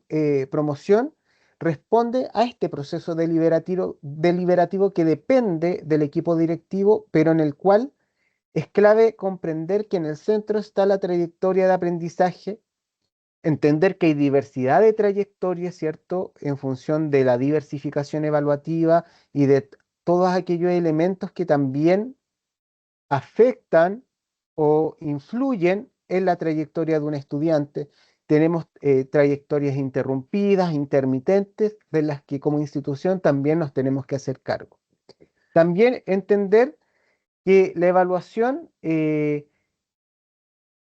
promoción responde a este proceso deliberativo que depende del equipo directivo, pero en el cual es clave comprender que en el centro está la trayectoria de aprendizaje, entender que hay diversidad de trayectorias, ¿cierto?, en función de la diversificación evaluativa y de todos aquellos elementos que también afectan o influyen en la trayectoria de un estudiante. Tenemos trayectorias interrumpidas, intermitentes, de las que como institución también nos tenemos que hacer cargo. También entender que la evaluación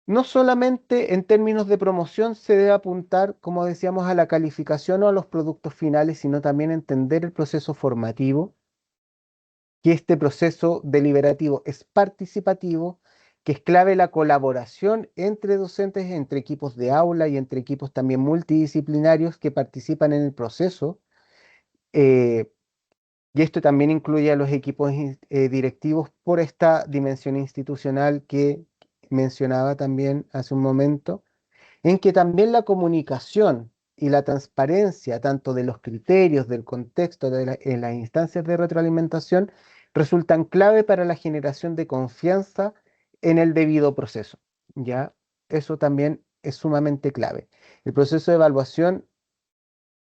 no solamente en términos de promoción se debe apuntar, como decíamos, a la calificación o a los productos finales, sino también entender el proceso formativo, que este proceso deliberativo es participativo, que es clave la colaboración entre docentes, entre equipos de aula y entre equipos también multidisciplinarios que participan en el proceso. eh, y esto también incluye a los equipos directivos por esta dimensión institucional que mencionaba también hace un momento, en que también la comunicación y la transparencia, tanto de los criterios, del contexto, en las instancias de retroalimentación, resultan clave para la generación de confianza en el debido proceso. ¿Ya? Eso también es sumamente clave. El proceso de evaluación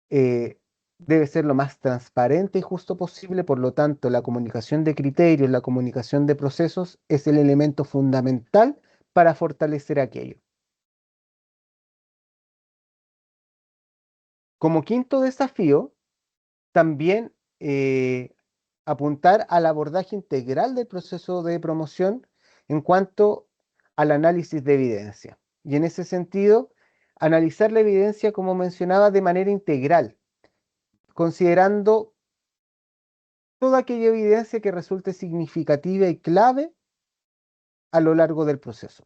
debe ser lo más transparente y justo posible, por lo tanto, la comunicación de criterios, la comunicación de procesos es el elemento fundamental para fortalecer aquello. Como quinto desafío, también apuntar al abordaje integral del proceso de promoción en cuanto al análisis de evidencia. Y en ese sentido, analizar la evidencia, como mencionaba, de manera integral, considerando toda aquella evidencia que resulte significativa y clave a lo largo del proceso.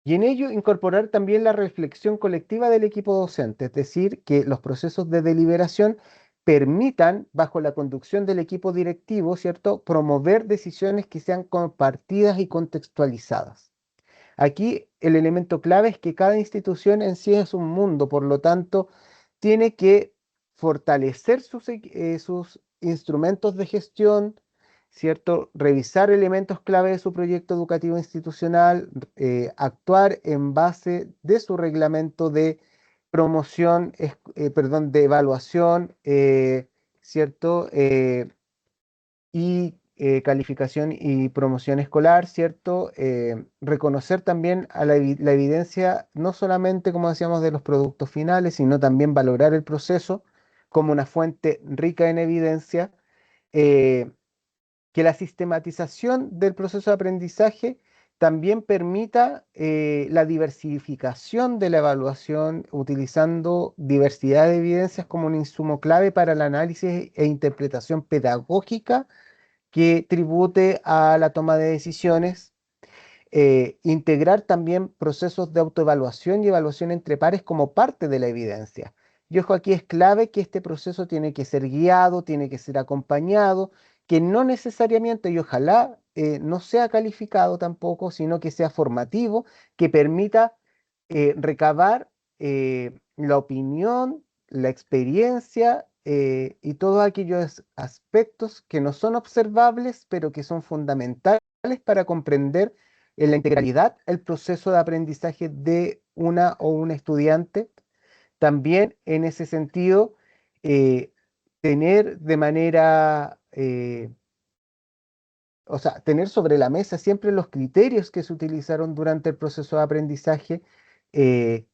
Y en ello incorporar también la reflexión colectiva del equipo docente, es decir, que los procesos de deliberación permitan, bajo la conducción del equipo directivo, ¿cierto?, promover decisiones que sean compartidas y contextualizadas. Aquí el elemento clave es que cada institución en sí es un mundo, por lo tanto, tiene que fortalecer sus instrumentos de gestión, ¿cierto? Revisar elementos clave de su proyecto educativo institucional, actuar en base de su reglamento de promoción, perdón, de evaluación, ¿cierto? Y calificación y promoción escolar, ¿cierto? Reconocer también a la evidencia, no solamente, como decíamos, de los productos finales, sino también valorar el proceso como una fuente rica en evidencia, eh, que la sistematización del proceso de aprendizaje también permita la diversificación de la evaluación, utilizando diversidad de evidencias como un insumo clave para el análisis e interpretación pedagógica que tribute a la toma de decisiones, integrar también procesos de autoevaluación y evaluación entre pares como parte de la evidencia. Y ojo, aquí es clave que este proceso tiene que ser guiado, tiene que ser acompañado, que no necesariamente y ojalá no sea calificado tampoco, sino que sea formativo, que permita recabar la opinión, la experiencia y todos aquellos aspectos que no son observables, pero que son fundamentales para comprender en la integralidad el proceso de aprendizaje de una o un estudiante. También en ese sentido, tener de manera, o sea, tener sobre la mesa siempre los criterios que se utilizaron durante el proceso de aprendizaje, eh,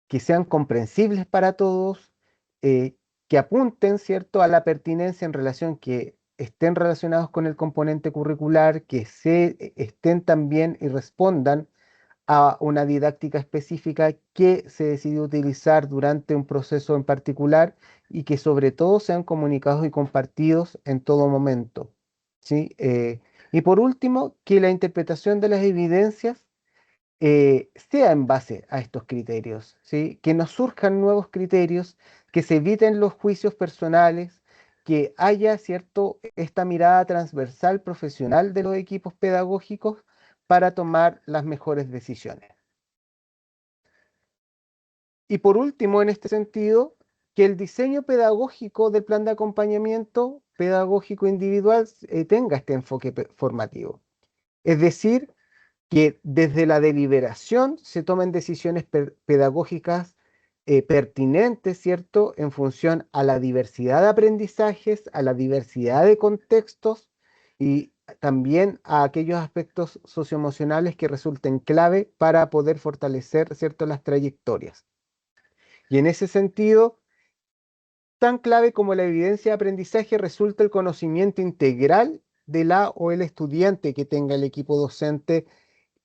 que sean comprensibles para todos, que apunten, ¿cierto?, a la pertinencia en relación que estén relacionados con el componente curricular, que estén también y respondan a una didáctica específica que se decidió utilizar durante un proceso en particular y que sobre todo sean comunicados y compartidos en todo momento, ¿sí? Y por último, que la interpretación de las evidencias sea en base a estos criterios, ¿sí? Que no surjan nuevos criterios, que se eviten los juicios personales, que haya, ¿cierto?, esta mirada transversal profesional de los equipos pedagógicos para tomar las mejores decisiones. Y por último, en este sentido, que el diseño pedagógico del plan de acompañamiento pedagógico individual tenga este enfoque formativo. Es decir, que desde la deliberación se tomen decisiones pedagógicas pertinentes, ¿cierto?, en función a la diversidad de aprendizajes, a la diversidad de contextos y también a aquellos aspectos socioemocionales que resulten clave para poder fortalecer, ¿cierto?, las trayectorias. Y en ese sentido, tan clave como la evidencia de aprendizaje resulta el conocimiento integral de la o el estudiante que tenga el equipo docente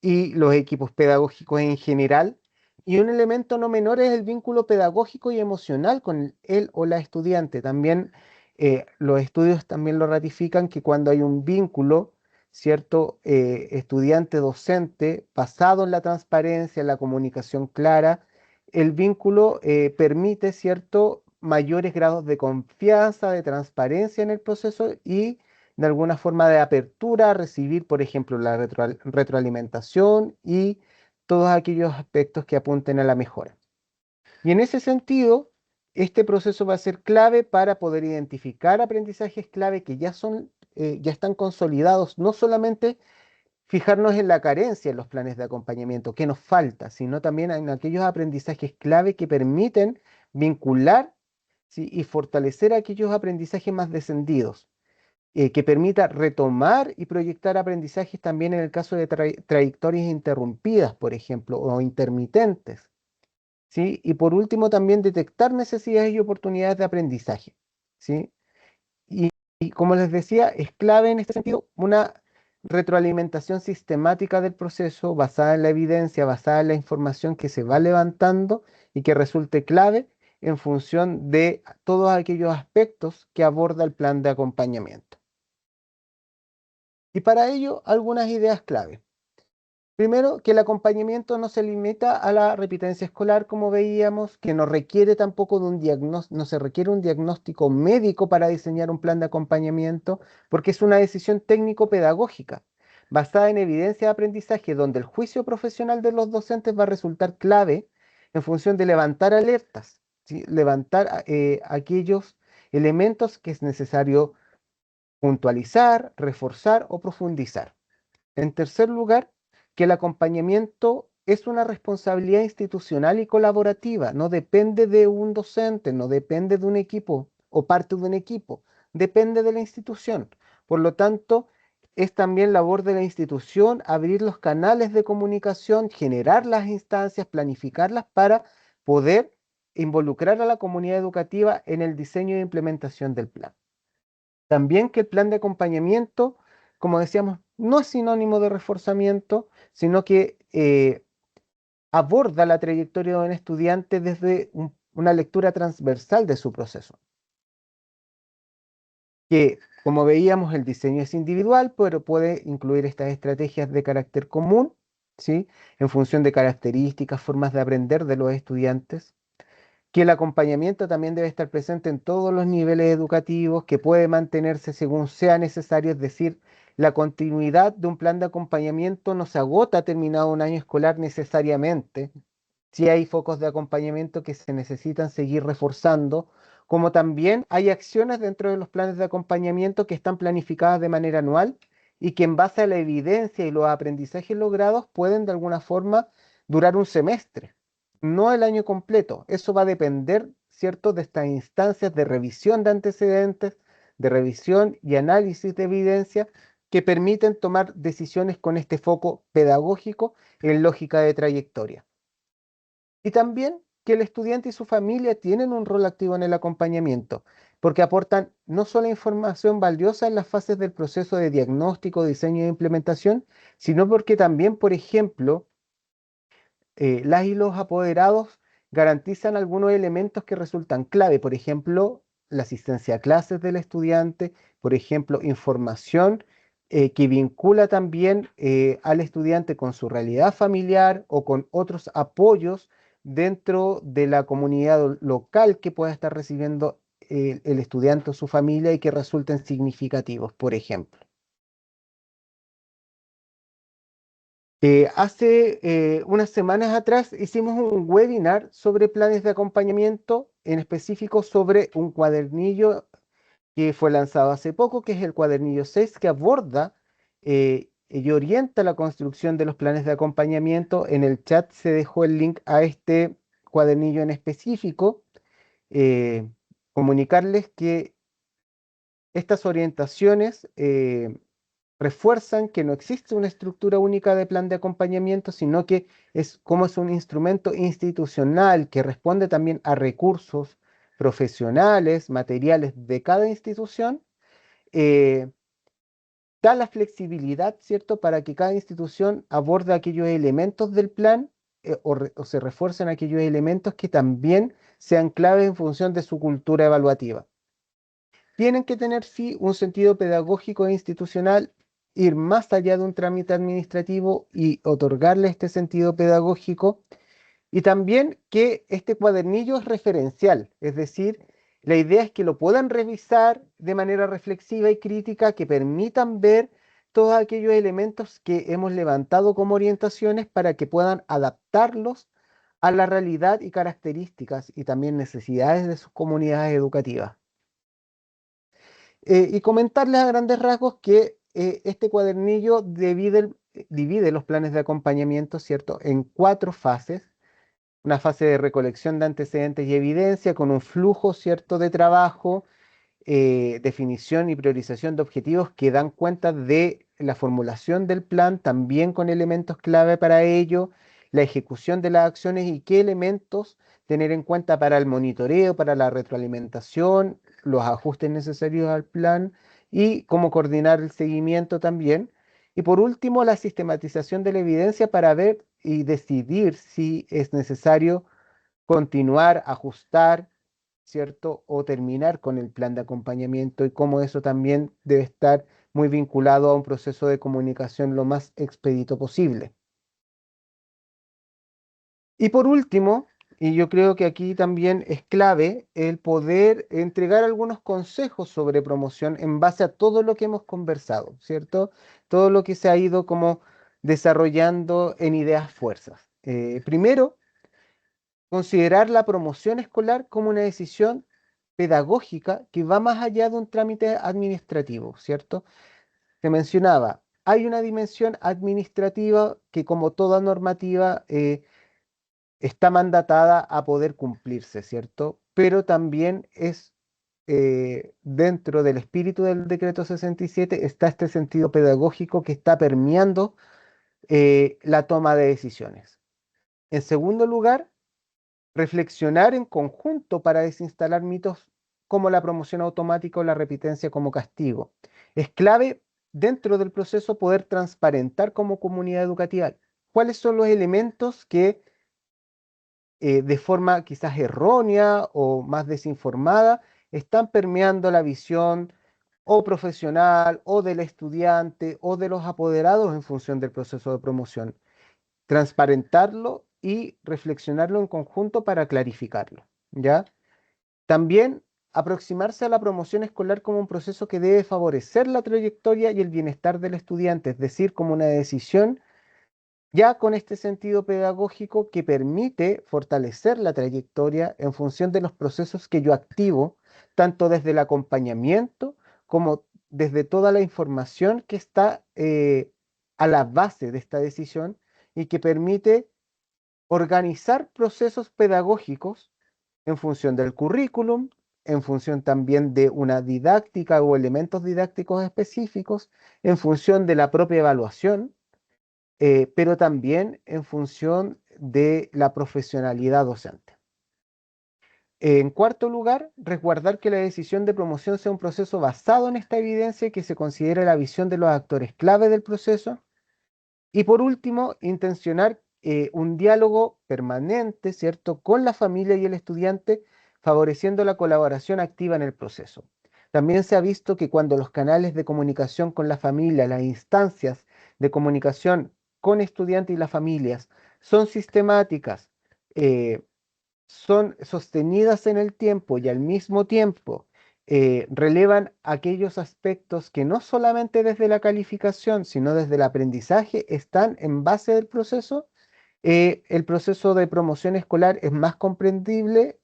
y los equipos pedagógicos en general. Y un elemento no menor es el vínculo pedagógico y emocional con él o la estudiante. También los estudios también lo ratifican que cuando hay un vínculo, ¿cierto? Estudiante-docente basado en la transparencia, en la comunicación clara, el vínculo permite, ¿cierto? Mayores grados de confianza, de transparencia en el proceso y de alguna forma de apertura a recibir, por ejemplo, la retroalimentación y todos aquellos aspectos que apunten a la mejora. Y en ese sentido, este proceso va a ser clave para poder identificar aprendizajes clave que ya están consolidados, no solamente fijarnos en la carencia en los planes de acompañamiento, qué nos falta, sino también en aquellos aprendizajes clave que permiten vincular, ¿sí? Y fortalecer aquellos aprendizajes más descendidos, que permita retomar y proyectar aprendizajes también en el caso de trayectorias interrumpidas, por ejemplo, o intermitentes, ¿sí? Y por último, también detectar necesidades y oportunidades de aprendizaje, ¿sí? Y como les decía, es clave en este sentido una retroalimentación sistemática del proceso basada en la evidencia, basada en la información que se va levantando y que resulte clave en función de todos aquellos aspectos que aborda el plan de acompañamiento. Y para ello, algunas ideas clave. Primero, que el acompañamiento no se limita a la repitencia escolar, como veíamos, que no requiere tampoco de un diagnóstico, no se requiere un diagnóstico médico para diseñar un plan de acompañamiento, porque es una decisión técnico-pedagógica, basada en evidencia de aprendizaje, donde el juicio profesional de los docentes va a resultar clave en función de levantar alertas, ¿sí? Levantar aquellos elementos que es necesario puntualizar, reforzar o profundizar. En tercer lugar, que el acompañamiento es una responsabilidad institucional y colaborativa, no depende de un docente, no depende de un equipo o parte de un equipo, depende de la institución. Por lo tanto, es también labor de la institución abrir los canales de comunicación, generar las instancias, planificarlas para poder involucrar a la comunidad educativa en el diseño e implementación del plan. También que el plan de acompañamiento, como decíamos, no es sinónimo de reforzamiento, sino que aborda la trayectoria de un estudiante desde una lectura transversal de su proceso. Que, como veíamos, el diseño es individual, pero puede incluir estas estrategias de carácter común, ¿sí? En función de características, formas de aprender de los estudiantes. Que el acompañamiento también debe estar presente en todos los niveles educativos, que puede mantenerse según sea necesario, es decir, la continuidad de un plan de acompañamiento no se agota terminado un año escolar necesariamente. Si hay focos de acompañamiento que se necesitan seguir reforzando, como también hay acciones dentro de los planes de acompañamiento que están planificadas de manera anual y que en base a la evidencia y los aprendizajes logrados pueden de alguna forma durar un semestre, no el año completo. Eso va a depender, ¿cierto?, de estas instancias de revisión de antecedentes, de revisión y análisis de evidencia que permiten tomar decisiones con este foco pedagógico en lógica de trayectoria. Y también que el estudiante y su familia tienen un rol activo en el acompañamiento, porque aportan no solo información valiosa en las fases del proceso de diagnóstico, diseño e implementación, sino porque también, por ejemplo, las y los apoderados garantizan algunos elementos que resultan clave, por ejemplo, la asistencia a clases del estudiante, por ejemplo, información que vincula también al estudiante con su realidad familiar o con otros apoyos dentro de la comunidad local que pueda estar recibiendo el estudiante o su familia y que resulten significativos, por ejemplo. Hace unas semanas atrás hicimos un webinar sobre planes de acompañamiento, en específico sobre un cuadernillo que fue lanzado hace poco, que es el cuadernillo 6, que aborda y orienta la construcción de los planes de acompañamiento. En el chat se dejó el link a este cuadernillo en específico. Eh, Comunicarles que estas orientaciones refuerzan que no existe una estructura única de plan de acompañamiento, sino que es un instrumento institucional que responde también a recursos profesionales, materiales de cada institución, eh, da la flexibilidad, ¿cierto?, para que cada institución aborde aquellos elementos del plan o se refuercen aquellos elementos que también sean claves en función de su cultura evaluativa. Tienen que tener, sí, un sentido pedagógico e institucional, ir más allá de un trámite administrativo y otorgarle este sentido pedagógico. Y también que este cuadernillo es referencial, es decir, la idea es que lo puedan revisar de manera reflexiva y crítica, que permitan ver todos aquellos elementos que hemos levantado como orientaciones para que puedan adaptarlos a la realidad y características y también necesidades de sus comunidades educativas. Y comentarles a grandes rasgos que este cuadernillo divide los planes de acompañamiento, ¿cierto?, en 4 fases. Una fase de recolección de antecedentes y evidencia con un flujo, ¿cierto?, de trabajo, definición y priorización de objetivos que dan cuenta de la formulación del plan, también con elementos clave para ello, la ejecución de las acciones y qué elementos tener en cuenta para el monitoreo, para la retroalimentación, los ajustes necesarios al plan y cómo coordinar el seguimiento también. Y por último, la sistematización de la evidencia para ver y decidir si es necesario continuar, ajustar, ¿cierto? O terminar con el plan de acompañamiento y cómo eso también debe estar muy vinculado a un proceso de comunicación lo más expedito posible. Y por último, y yo creo que aquí también es clave el poder entregar algunos consejos sobre promoción en base a todo lo que hemos conversado, ¿cierto? Todo lo que se ha ido como desarrollando en ideas fuerzas. Primero, considerar la promoción escolar como una decisión pedagógica que va más allá de un trámite administrativo, ¿cierto? Se mencionaba, hay una dimensión administrativa que como toda normativa está mandatada a poder cumplirse, ¿cierto? Pero también es dentro del espíritu del decreto 67 está este sentido pedagógico que está permeando la toma de decisiones. En segundo lugar, reflexionar en conjunto para desinstalar mitos como la promoción automática o la repitencia como castigo. Es clave dentro del proceso poder transparentar como comunidad educativa cuáles son los elementos que de forma quizás errónea o más desinformada están permeando la visión o profesional o del estudiante o de los apoderados en función del proceso de promoción. Transparentarlo y reflexionarlo en conjunto para clarificarlo, ¿ya? También aproximarse a la promoción escolar como un proceso que debe favorecer la trayectoria y el bienestar del estudiante, es decir, como una decisión ya con este sentido pedagógico que permite fortalecer la trayectoria en función de los procesos que yo activo, tanto desde el acompañamiento como desde toda la información que está a la base de esta decisión y que permite organizar procesos pedagógicos en función del currículum, en función también de una didáctica o elementos didácticos específicos, en función de la propia evaluación, pero también en función de la profesionalidad docente. En cuarto lugar, resguardar que la decisión de promoción sea un proceso basado en esta evidencia y que se considere la visión de los actores clave del proceso. Y por último, intencionar un diálogo permanente, ¿cierto?, con la familia y el estudiante, favoreciendo la colaboración activa en el proceso. También se ha visto que cuando los canales de comunicación con la familia, las instancias de comunicación con estudiantes y las familias son sistemáticas, eh, son sostenidas en el tiempo y al mismo tiempo relevan aquellos aspectos que no solamente desde la calificación, sino desde el aprendizaje están en base del proceso, el proceso de promoción escolar es más comprendible,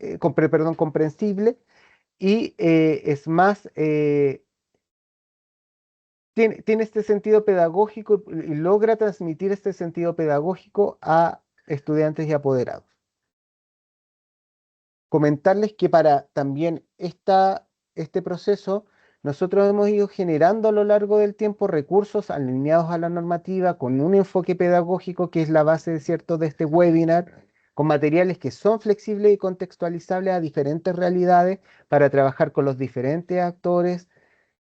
comprensible y es más, tiene este sentido pedagógico y logra transmitir este sentido pedagógico a estudiantes y apoderados. Comentarles que para también este proceso, nosotros hemos ido generando a lo largo del tiempo recursos alineados a la normativa con un enfoque pedagógico que es la base, ¿cierto?, de este webinar, con materiales que son flexibles y contextualizables a diferentes realidades para trabajar con los diferentes actores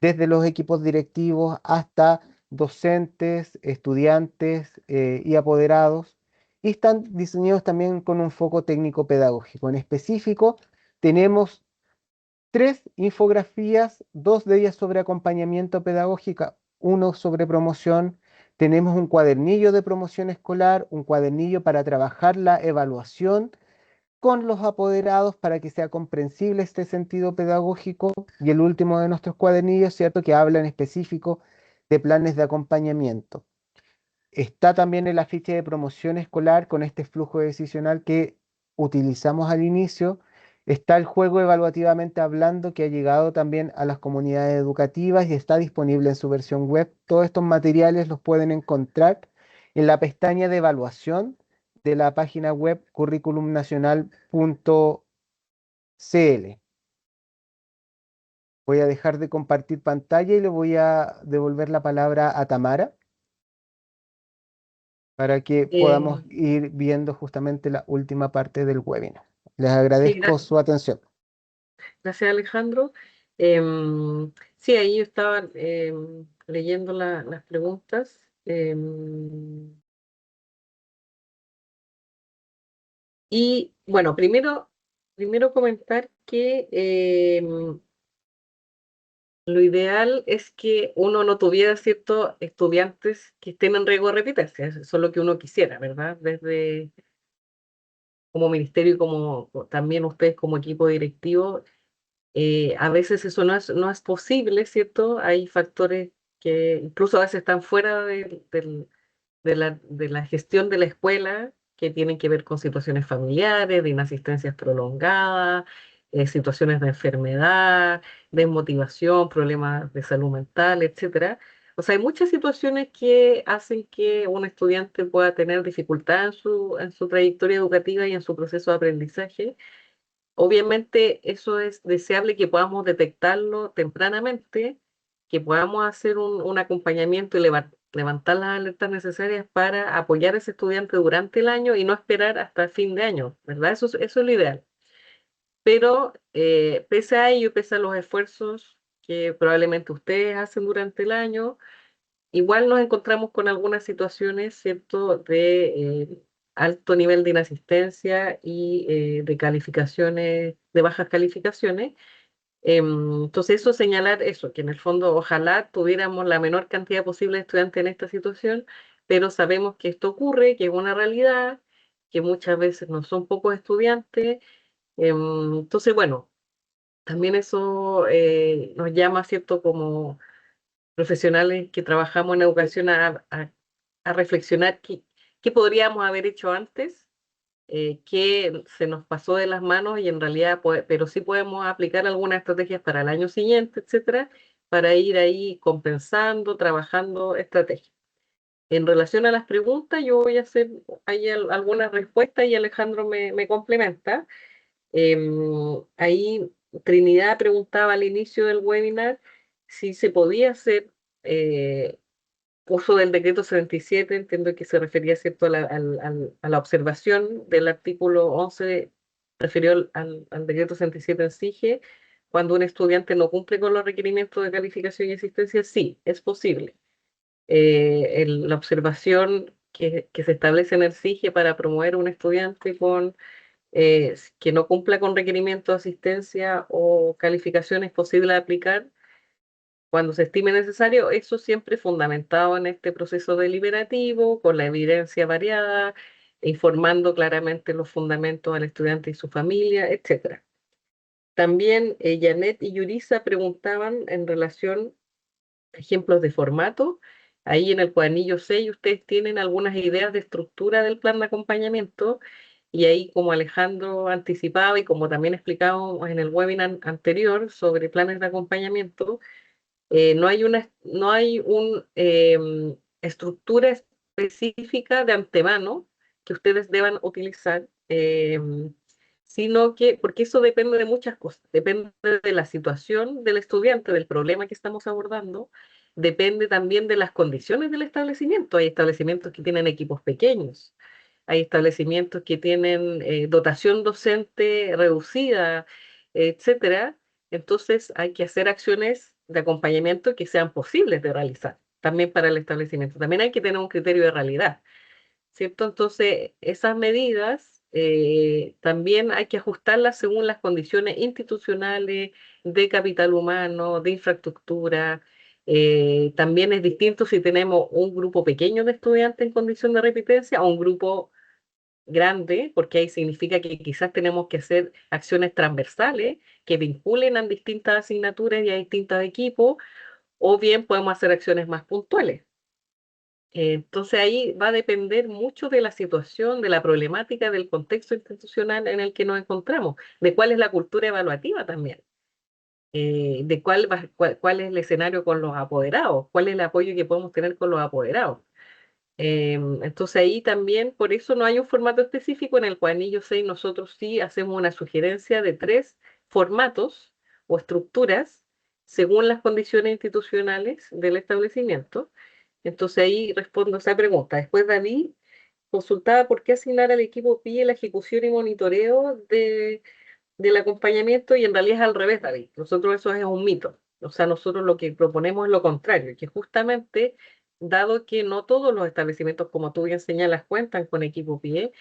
desde los equipos directivos hasta docentes, estudiantes y apoderados, y están diseñados también con un foco técnico pedagógico. En específico, tenemos 3 infografías, 2 de ellas sobre acompañamiento pedagógico, uno sobre promoción. Tenemos un cuadernillo de promoción escolar, un cuadernillo para trabajar la evaluación con los apoderados para que sea comprensible este sentido pedagógico, y el último de nuestros cuadernillos, ¿cierto?, que habla en específico de planes de acompañamiento. Está también el afiche de promoción escolar con este flujo decisional que utilizamos al inicio. Está el juego evaluativamente hablando, que ha llegado también a las comunidades educativas y está disponible en su versión web. Todos estos materiales los pueden encontrar en la pestaña de evaluación de la página web curriculumnacional.cl. Voy a dejar de compartir pantalla y le voy a devolver la palabra a Tamara para que podamos Eh, ir viendo justamente la última parte del webinar. Les sí, agradezco su atención. gracias Alejandro. Sí, ahí yo estaba leyendo las preguntas. Y bueno, primero comentar que lo ideal es que uno no tuviera ciertos estudiantes que estén en riesgo de repetirse. Eso es lo que uno quisiera, ¿verdad? Desde como ministerio y como también ustedes como equipo directivo, a veces eso no es posible, ¿cierto? Hay factores que incluso a veces están fuera de la gestión de la escuela, que tienen que ver con situaciones familiares, de inasistencias prolongadas, situaciones de enfermedad, desmotivación, problemas de salud mental, etcétera. O sea, hay muchas situaciones que hacen que un estudiante pueda tener dificultad en su trayectoria educativa y en su proceso de aprendizaje. Obviamente eso es deseable que podamos detectarlo tempranamente, que podamos hacer un acompañamiento y levantar las alertas necesarias para apoyar a ese estudiante durante el año y no esperar hasta el fin de año, ¿verdad? Eso es lo ideal. Pero pese a ello, pese a los esfuerzos que probablemente ustedes hacen durante el año, igual nos encontramos con algunas situaciones, ¿cierto?, de alto nivel de inasistencia y de calificaciones, de bajas calificaciones. Entonces, eso señalar eso, que en el fondo ojalá tuviéramos la menor cantidad posible de estudiantes en esta situación, pero sabemos que esto ocurre, que es una realidad, que muchas veces no son pocos estudiantes. Entonces, bueno, también eso nos llama, ¿cierto?, como profesionales que trabajamos en educación a reflexionar qué podríamos haber hecho antes, qué se nos pasó de las manos y en realidad, pero sí podemos aplicar algunas estrategias para el año siguiente, etcétera, para ir ahí compensando, trabajando estrategias. En relación a las preguntas, yo voy a hacer ahí algunas respuestas y Alejandro me complementa. Ahí Trinidad preguntaba al inicio del webinar si se podía hacer eh, uso del decreto 77, entiendo que se refería, ¿cierto?, a la observación del artículo 11, refirió al decreto 67 en SIGE, cuando un estudiante no cumple con los requerimientos de calificación y asistencia. Sí, es posible. La observación que se establece en el SIGE para promover un estudiante que no cumpla con requerimientos de asistencia o calificación es posible aplicar cuando se estime necesario, eso siempre fundamentado en este proceso deliberativo, con la evidencia variada, informando claramente los fundamentos al estudiante y su familia, etcétera. También Janet y Yurisa preguntaban en relación a ejemplos de formato. Ahí en el cuadernillo 6 ustedes tienen algunas ideas de estructura del plan de acompañamiento y ahí, como Alejandro anticipaba y como también explicábamos en el webinar anterior sobre planes de acompañamiento, no hay una estructura específica de antemano que ustedes deban utilizar, sino que, porque eso depende de muchas cosas, depende de la situación del estudiante, del problema que estamos abordando, depende también de las condiciones del establecimiento. Hay establecimientos que tienen equipos pequeños, hay establecimientos que tienen dotación docente reducida, etcétera. Entonces hay que hacer acciones de acompañamiento que sean posibles de realizar, también para el establecimiento. También hay que tener un criterio de realidad, ¿cierto? Entonces, esas medidas también hay que ajustarlas según las condiciones institucionales, de capital humano, de infraestructura. También es distinto si tenemos un grupo pequeño de estudiantes en condición de repitencia o un grupo grande, porque ahí significa que quizás tenemos que hacer acciones transversales que vinculen a distintas asignaturas y a distintos equipos, o bien podemos hacer acciones más puntuales. Entonces ahí va a depender mucho de la situación, de la problemática, del contexto institucional en el que nos encontramos, de cuál es la cultura evaluativa también, de cuál es el escenario con los apoderados, cuál es el apoyo que podemos tener con los apoderados. Entonces ahí también, por eso no hay un formato específico. En el cuadernillo 6 nosotros sí hacemos una sugerencia de 3 formatos o estructuras según las condiciones institucionales del establecimiento. Entonces ahí respondo a esa pregunta. Después David consultaba por qué asignar al equipo PIE la ejecución y monitoreo del acompañamiento, y en realidad es al revés, David. Nosotros eso es un mito. O sea, nosotros lo que proponemos es lo contrario, que justamente, dado que no todos los establecimientos, como tú bien señalas, cuentan con equipo PIE,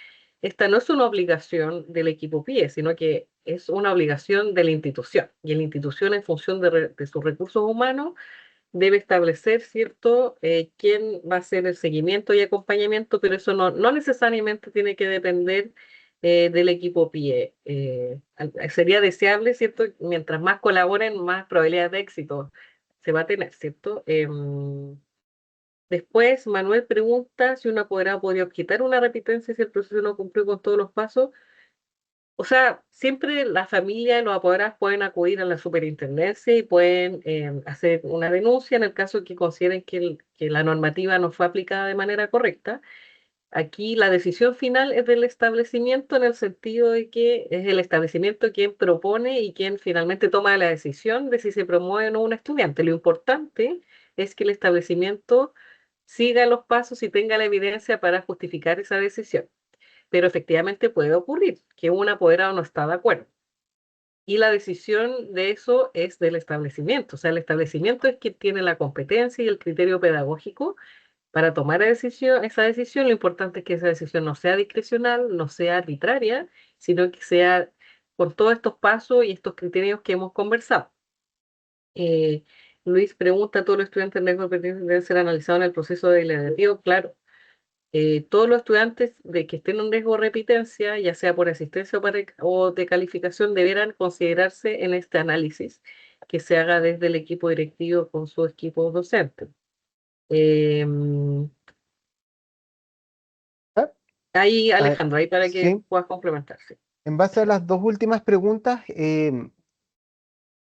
esta no es una obligación del equipo PIE, sino que es una obligación de la institución. Y la institución, en función de sus recursos humanos, debe establecer, ¿cierto?, quién va a hacer el seguimiento y acompañamiento, pero eso no necesariamente tiene que depender del equipo PIE. Sería deseable, ¿cierto?, mientras más colaboren, más probabilidades de éxito se va a tener, ¿cierto? Después, Manuel pregunta si un apoderado podría objetar una repitencia si el proceso no cumplió con todos los pasos. O sea, siempre la familia y los apoderados pueden acudir a la superintendencia y pueden hacer una denuncia en el caso de que consideren que la normativa no fue aplicada de manera correcta. Aquí la decisión final es del establecimiento, en el sentido de que es el establecimiento quien propone y quien finalmente toma la decisión de si se promueve o no un estudiante. Lo importante es que el establecimiento siga los pasos y tenga la evidencia para justificar esa decisión. Pero efectivamente puede ocurrir que un apoderado no está de acuerdo. Y la decisión de eso es del establecimiento. O sea, el establecimiento es quien tiene la competencia y el criterio pedagógico para tomar esa decisión. Lo importante es que esa decisión no sea discrecional, no sea arbitraria, sino que sea con todos estos pasos y estos criterios que hemos conversado. Eh, Luis pregunta: ¿todos los estudiantes en riesgo de repetición deben ser analizados en el proceso de evaluativo? Claro. Todos los estudiantes de que estén en riesgo de repitencia, ya sea por asistencia o de calificación, deberán considerarse en este análisis que se haga desde el equipo directivo con su equipo docente. Ah, Ahí, ah, Alejandro, ahí para que sí, puedas complementarse. en base a las dos últimas preguntas,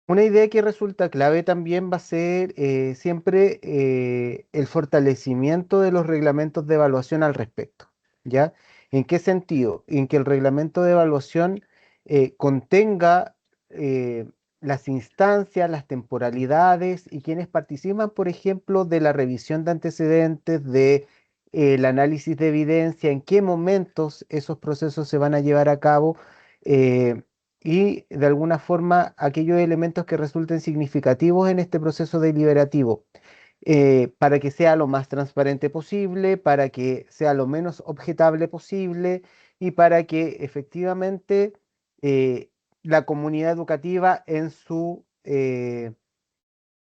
una idea que resulta clave también va a ser siempre el fortalecimiento de los reglamentos de evaluación al respecto, ¿ya? ¿En qué sentido? En que el reglamento de evaluación contenga las instancias, las temporalidades y quienes participan, por ejemplo, de la revisión de antecedentes, de el análisis de evidencia, en qué momentos esos procesos se van a llevar a cabo. Y de alguna forma aquellos elementos que resulten significativos en este proceso deliberativo, para que sea lo más transparente posible, para que sea lo menos objetable posible y para que efectivamente la comunidad educativa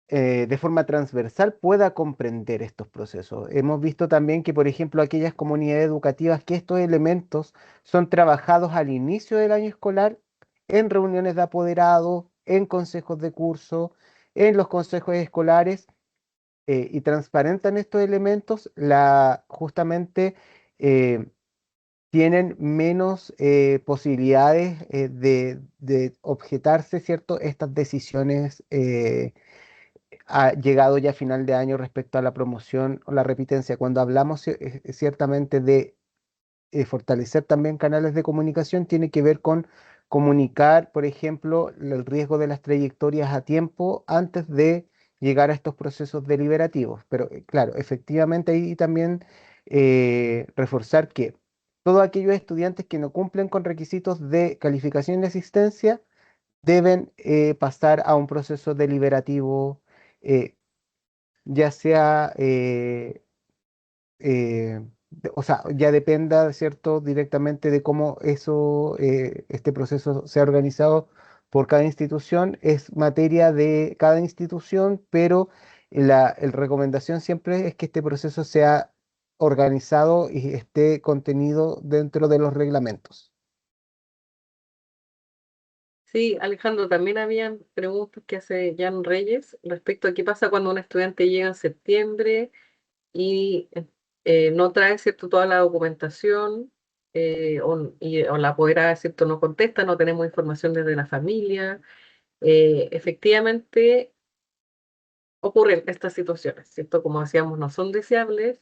de forma transversal pueda comprender estos procesos. Hemos visto también que, por ejemplo, aquellas comunidades educativas que estos elementos son trabajados al inicio del año escolar, en reuniones de apoderados, en consejos de curso, en los consejos escolares, y transparentan estos elementos, justamente eh, tienen menos posibilidades de objetarse, ¿cierto?, estas decisiones. Ha llegado ya a final de año respecto a la promoción o la repitencia. Cuando hablamos ciertamente de fortalecer también canales de comunicación, tiene que ver con comunicar, por ejemplo, el riesgo de las trayectorias a tiempo antes de llegar a estos procesos deliberativos. Pero claro, efectivamente ahí también reforzar que todos aquellos estudiantes que no cumplen con requisitos de calificación y asistencia deben pasar a un proceso deliberativo, eh, ya sea, o sea, ya dependa, ¿cierto?, directamente de cómo este proceso sea organizado por cada institución. Es materia de cada institución, pero la recomendación siempre es que este proceso sea organizado y esté contenido dentro de los reglamentos. Sí, Alejandro, también habían preguntas que hace Jan Reyes respecto a qué pasa cuando un estudiante llega en septiembre y no trae, ¿cierto?, toda la documentación, o la apoderada, ¿cierto?, no contesta, no tenemos información desde la familia. Efectivamente, ocurren estas situaciones, ¿cierto? Como decíamos, no son deseables,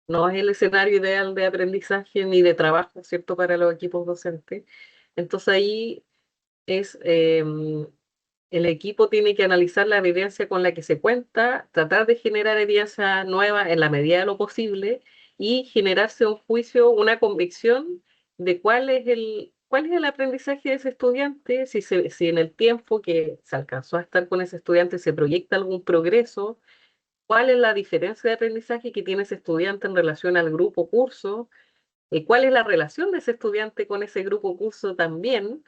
no es el escenario ideal de aprendizaje ni de trabajo, ¿cierto?, para los equipos docentes. Entonces ahí es, el equipo tiene que analizar la evidencia con la que se cuenta, tratar de generar evidencia nueva en la medida de lo posible y generarse un juicio, una convicción de cuál es el aprendizaje de ese estudiante, si en el tiempo que se alcanzó a estar con ese estudiante se proyecta algún progreso, cuál es la diferencia de aprendizaje que tiene ese estudiante en relación al grupo curso, cuál es la relación de ese estudiante con ese grupo curso también,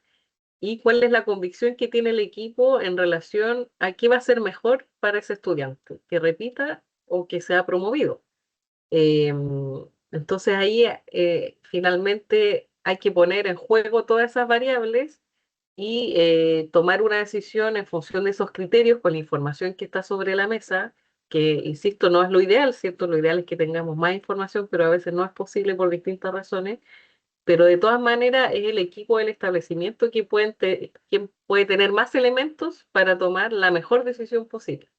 y cuál es la convicción que tiene el equipo en relación a qué va a ser mejor para ese estudiante, que repita o que sea promovido. Eh, entonces ahí finalmente hay que poner en juego todas esas variables y tomar una decisión en función de esos criterios con la información que está sobre la mesa, que, insisto, no es lo ideal, ¿cierto? Lo ideal es que tengamos más información, pero a veces no es posible por distintas razones, pero de todas maneras es el equipo del establecimiento quien puede tener más elementos para tomar la mejor decisión posible.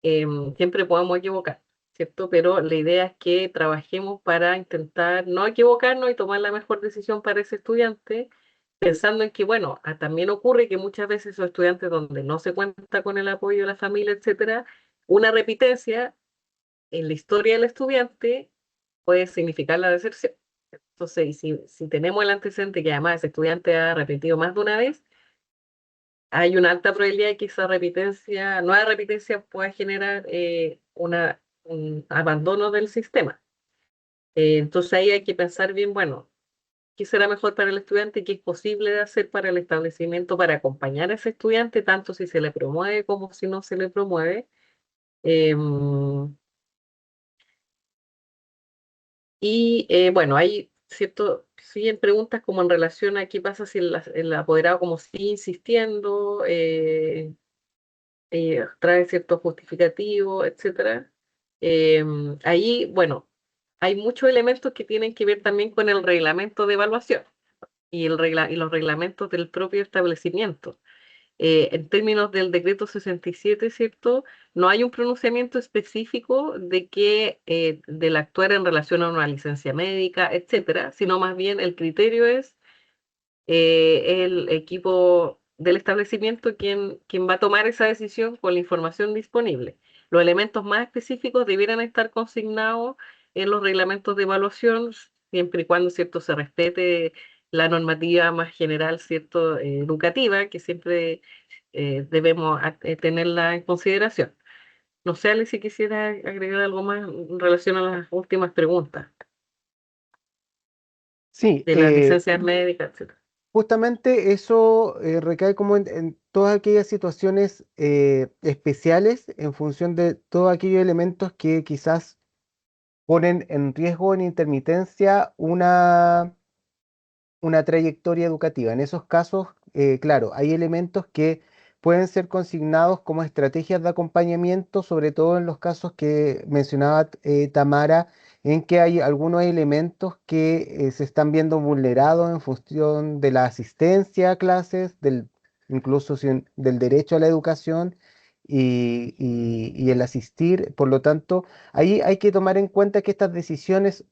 Siempre podemos equivocar, ¿cierto? Pero la idea es que trabajemos para intentar no equivocarnos y tomar la mejor decisión para ese estudiante, pensando en que, bueno, también ocurre que muchas veces esos estudiantes donde no se cuenta con el apoyo de la familia, etcétera, una repitencia en la historia del estudiante puede significar la deserción. Entonces, y si tenemos el antecedente que además ese estudiante ha repetido más de una vez, hay una alta probabilidad de que esa repitencia, nueva repitencia pueda generar un abandono del sistema. Entonces ahí hay que pensar bien, bueno, qué será mejor para el estudiante y qué es posible de hacer para el establecimiento para acompañar a ese estudiante, tanto si se le promueve como si no se le promueve. Em, bueno, hay cierto, siguen preguntas como en relación a qué pasa si el apoderado como sigue insistiendo, trae cierto justificativo, etcétera. Ahí, bueno, hay muchos elementos que tienen que ver también con el reglamento de evaluación y los reglamentos del propio establecimiento. En términos del decreto 67, ¿cierto? No hay un pronunciamiento específico de que del actuar en relación a una licencia médica, etcétera, sino más bien el criterio es el equipo del establecimiento quien va a tomar esa decisión con la información disponible. Los elementos más específicos debieran estar consignados en los reglamentos de evaluación, siempre y cuando, ¿cierto?, se respete la normativa más general, ¿cierto?, educativa, que siempre debemos tenerla en consideración. No sé, Ale, si quisiera agregar algo más en relación a las últimas preguntas Sí, de las licencias médicas, etcétera. justamente eso recae como en todas aquellas situaciones especiales en función de todos aquellos elementos que quizás ponen en riesgo, en intermitencia, una trayectoria educativa. En esos casos, claro, hay elementos que pueden ser consignados como estrategias de acompañamiento, sobre todo en los casos que mencionaba Tamara, en que hay algunos elementos que se están viendo vulnerados en función de la asistencia a clases, incluso del derecho a la educación y el asistir. Por lo tanto, ahí hay que tomar en cuenta que estas decisiones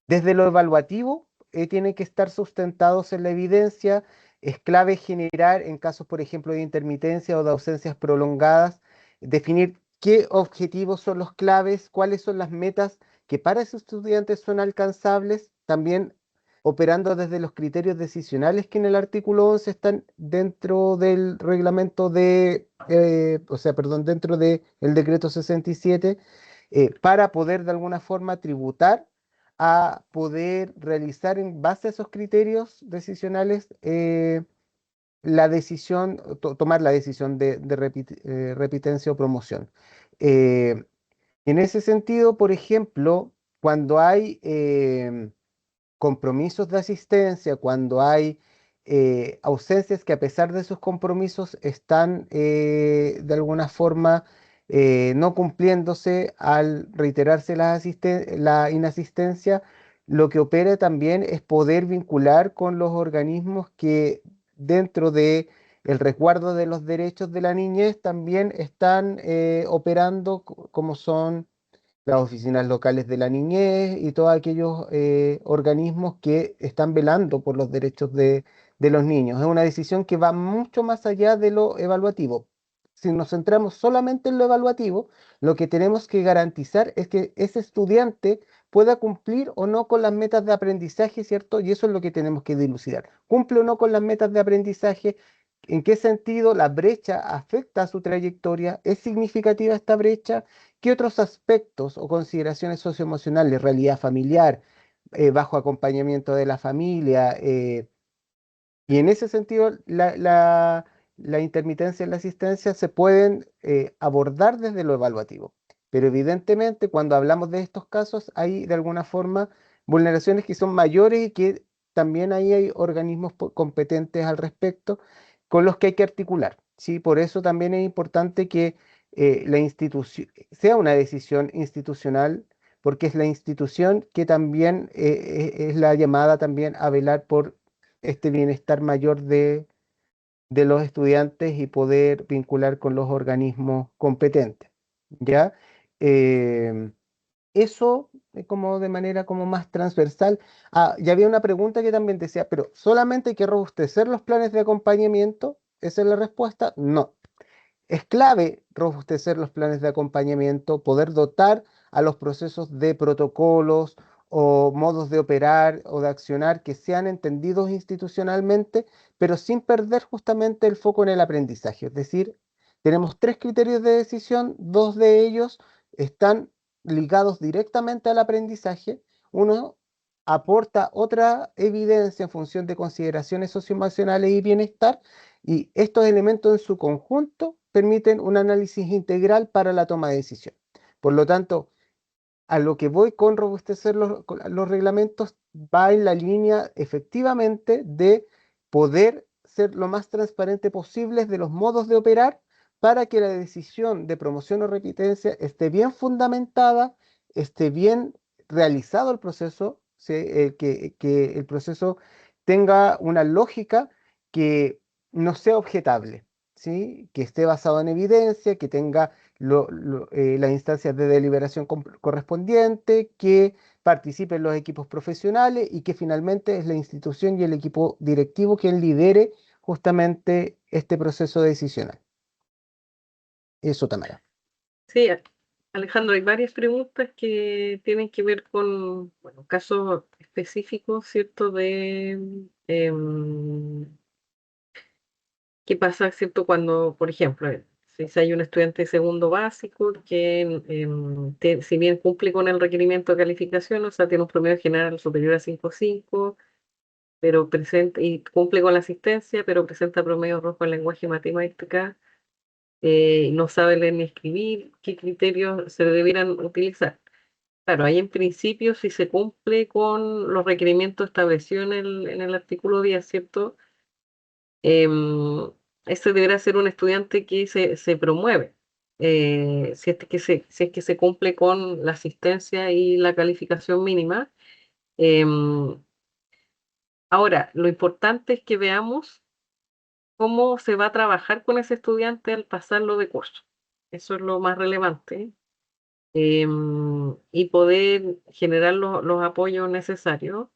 desde lo evaluativo, tienen que estar sustentados en la evidencia. Es clave generar, en casos, por ejemplo, de intermitencia o de ausencias prolongadas, definir qué objetivos son los claves, cuáles son las metas que para esos estudiantes son alcanzables. También operando desde los criterios decisionales que en el artículo 11 están dentro del reglamento dentro del decreto 67, para poder de alguna forma tributar a poder realizar en base a esos criterios decisionales la decisión, tomar la decisión de repitencia o promoción. Eh, en ese sentido, por ejemplo, cuando hay compromisos de asistencia, cuando hay ausencias que a pesar de esos compromisos están de alguna forma no cumpliéndose al reiterarse la inasistencia, lo que opera también es poder vincular con los organismos que dentro de el resguardo de los derechos de la niñez también están operando, como son las oficinas locales de la niñez y todos aquellos organismos que están velando por los derechos de los niños. Es una decisión que va mucho más allá de lo evaluativo. Si nos centramos solamente en lo evaluativo, lo que tenemos que garantizar es que ese estudiante pueda cumplir o no con las metas de aprendizaje, ¿cierto? Y eso es lo que tenemos que dilucidar. ¿Cumple o no con las metas de aprendizaje? ¿En qué sentido la brecha afecta a su trayectoria? ¿Es significativa esta brecha? ¿Qué otros aspectos o consideraciones socioemocionales, realidad familiar, bajo acompañamiento de la familia? Y en ese sentido, la intermitencia en la asistencia se pueden abordar desde lo evaluativo. Pero evidentemente, cuando hablamos de estos casos, hay de alguna forma vulneraciones que son mayores y que también ahí hay organismos competentes al respecto con los que hay que articular. ¿Sí? Por eso también es importante que la institución sea una decisión institucional, porque es la institución que también es la llamada también a velar por este bienestar mayor de los estudiantes y poder vincular con los organismos competentes, ¿ya? Em, Eso como de manera como más transversal. Ah, ya había una pregunta que también decía, pero ¿solamente hay que robustecer los planes de acompañamiento? ¿Esa es la respuesta? No. Es clave robustecer los planes de acompañamiento, poder dotar a los procesos de protocolos o modos de operar o de accionar que sean entendidos institucionalmente, pero sin perder justamente el foco en el aprendizaje. Es decir, tenemos tres criterios de decisión, dos de ellos están ligados directamente al aprendizaje. Uno aporta otra evidencia en función de consideraciones socioemocionales y bienestar, y estos elementos en su conjunto permiten un análisis integral para la toma de decisión. Por lo tanto, a lo que voy con robustecer los reglamentos va en la línea efectivamente de poder ser lo más transparente posible de los modos de operar para que la decisión de promoción o repitencia esté bien fundamentada, esté bien realizado el proceso, que el proceso tenga una lógica que no sea objetable, ¿sí? Que esté basado en evidencia, que tenga las instancias de deliberación correspondiente, que participen los equipos profesionales y que finalmente es la institución y el equipo directivo quien lidere justamente este proceso decisional. Eso, Tamara. Sí, Alejandro, hay varias preguntas que tienen que ver con, bueno, casos específicos, ¿cierto? ¿Qué pasa, cierto? Cuando, por ejemplo, si hay un estudiante de segundo básico que, si bien cumple con el requerimiento de calificación, o sea, tiene un promedio general superior a 5,5, pero presenta y cumple con la asistencia, pero presenta promedio rojo en lenguaje y matemática, no sabe leer ni escribir, ¿qué criterios se debieran utilizar? Claro, ahí en principio, si se cumple con los requerimientos establecidos en el artículo 10, ¿cierto? Ese deberá ser un estudiante que se promueve, si es que se cumple con la asistencia y la calificación mínima. Em, Ahora, lo importante es que veamos cómo se va a trabajar con ese estudiante al pasarlo de curso. Eso es lo más relevante. Y poder generar los apoyos necesarios,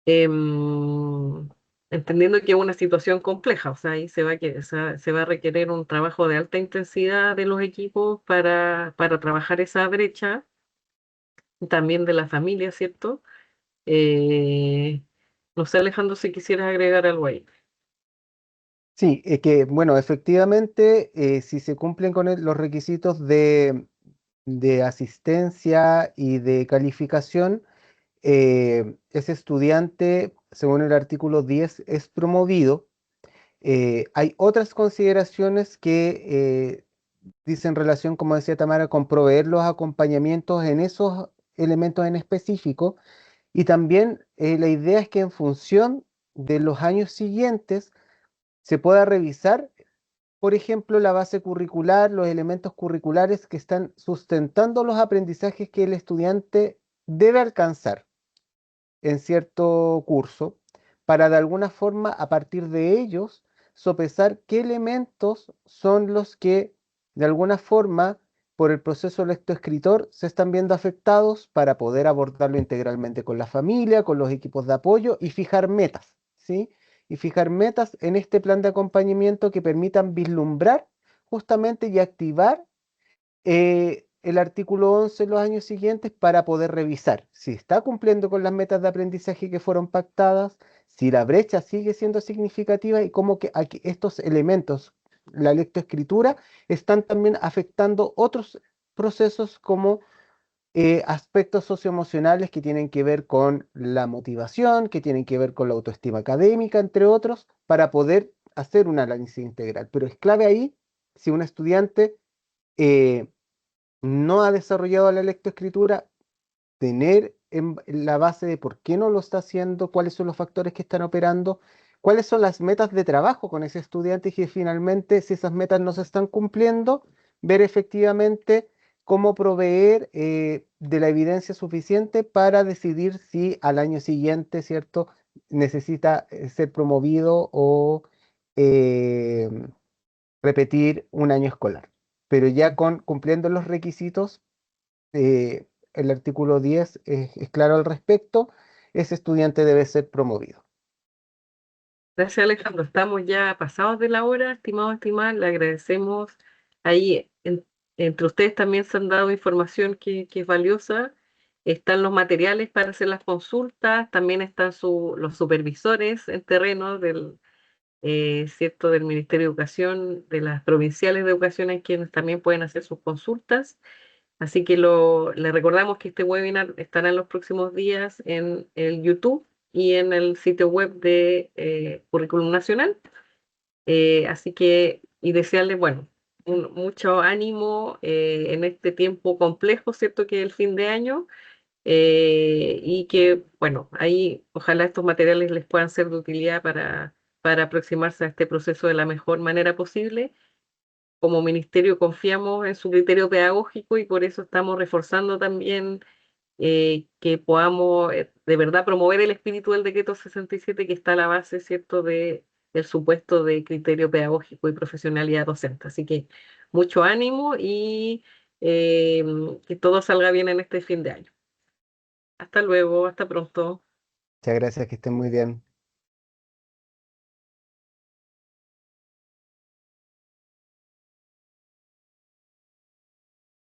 em, entendiendo que es una situación compleja, o sea, ahí se va a requerir un trabajo de alta intensidad de los equipos para trabajar esa brecha, también de la familia, ¿cierto? No sé, Alejandro, si quisieras agregar algo ahí. Sí, es que, bueno, efectivamente, si se cumplen con los requisitos de asistencia y de calificación, ese estudiante, según el artículo 10, es promovido. Hay otras consideraciones que dicen relación, como decía Tamara, con proveer los acompañamientos en esos elementos en específico. Y también la idea es que en función de los años siguientes se pueda revisar, por ejemplo, la base curricular, los elementos curriculares que están sustentando los aprendizajes que el estudiante debe alcanzar en cierto curso, para de alguna forma, a partir de ellos, sopesar qué elementos son los que, de alguna forma, por el proceso lectoescritor, se están viendo afectados para poder abordarlo integralmente con la familia, con los equipos de apoyo y fijar metas, ¿sí? Y fijar metas en este plan de acompañamiento que permitan vislumbrar justamente y activar el artículo 11 en los años siguientes para poder revisar si está cumpliendo con las metas de aprendizaje que fueron pactadas, si la brecha sigue siendo significativa y cómo que aquí estos elementos, la lectoescritura, están también afectando otros procesos como aspectos socioemocionales que tienen que ver con la motivación, que tienen que ver con la autoestima académica, entre otros, para poder hacer un análisis integral. Pero es clave ahí si un estudiante eh, no ha desarrollado la lectoescritura, tener en la base de por qué no lo está haciendo, cuáles son los factores que están operando, cuáles son las metas de trabajo con ese estudiante y que finalmente, si esas metas no se están cumpliendo, ver efectivamente cómo proveer de la evidencia suficiente para decidir si al año siguiente, ¿cierto?, necesita ser promovido o eh, repetir un año escolar. Pero ya cumpliendo los requisitos, el artículo 10 es claro al respecto, ese estudiante debe ser promovido. Gracias, Alejandro. Estamos ya pasados de la hora, estimados, estimadas. Le agradecemos. Ahí entre ustedes también se han dado información que es valiosa. Están los materiales para hacer las consultas, también están los supervisores en terreno ¿cierto? Del Ministerio de Educación, de las provinciales de educación, hay quienes también pueden hacer sus consultas. Así que le recordamos que este webinar estará en los próximos días en el YouTube y en el sitio web de Currículum Nacional. Así que, y desearles, bueno, mucho ánimo en este tiempo complejo, ¿cierto? Que es el fin de año. Y que, bueno, ahí ojalá estos materiales les puedan ser de utilidad para aproximarse a este proceso de la mejor manera posible. Como ministerio confiamos en su criterio pedagógico y por eso estamos reforzando también que podamos de verdad promover el espíritu del decreto 67 que está a la base, ¿cierto?, del supuesto de criterio pedagógico y profesionalidad docente. Así que mucho ánimo y eh, que todo salga bien en este fin de año. Hasta luego, hasta pronto. Muchas gracias, que estén muy bien.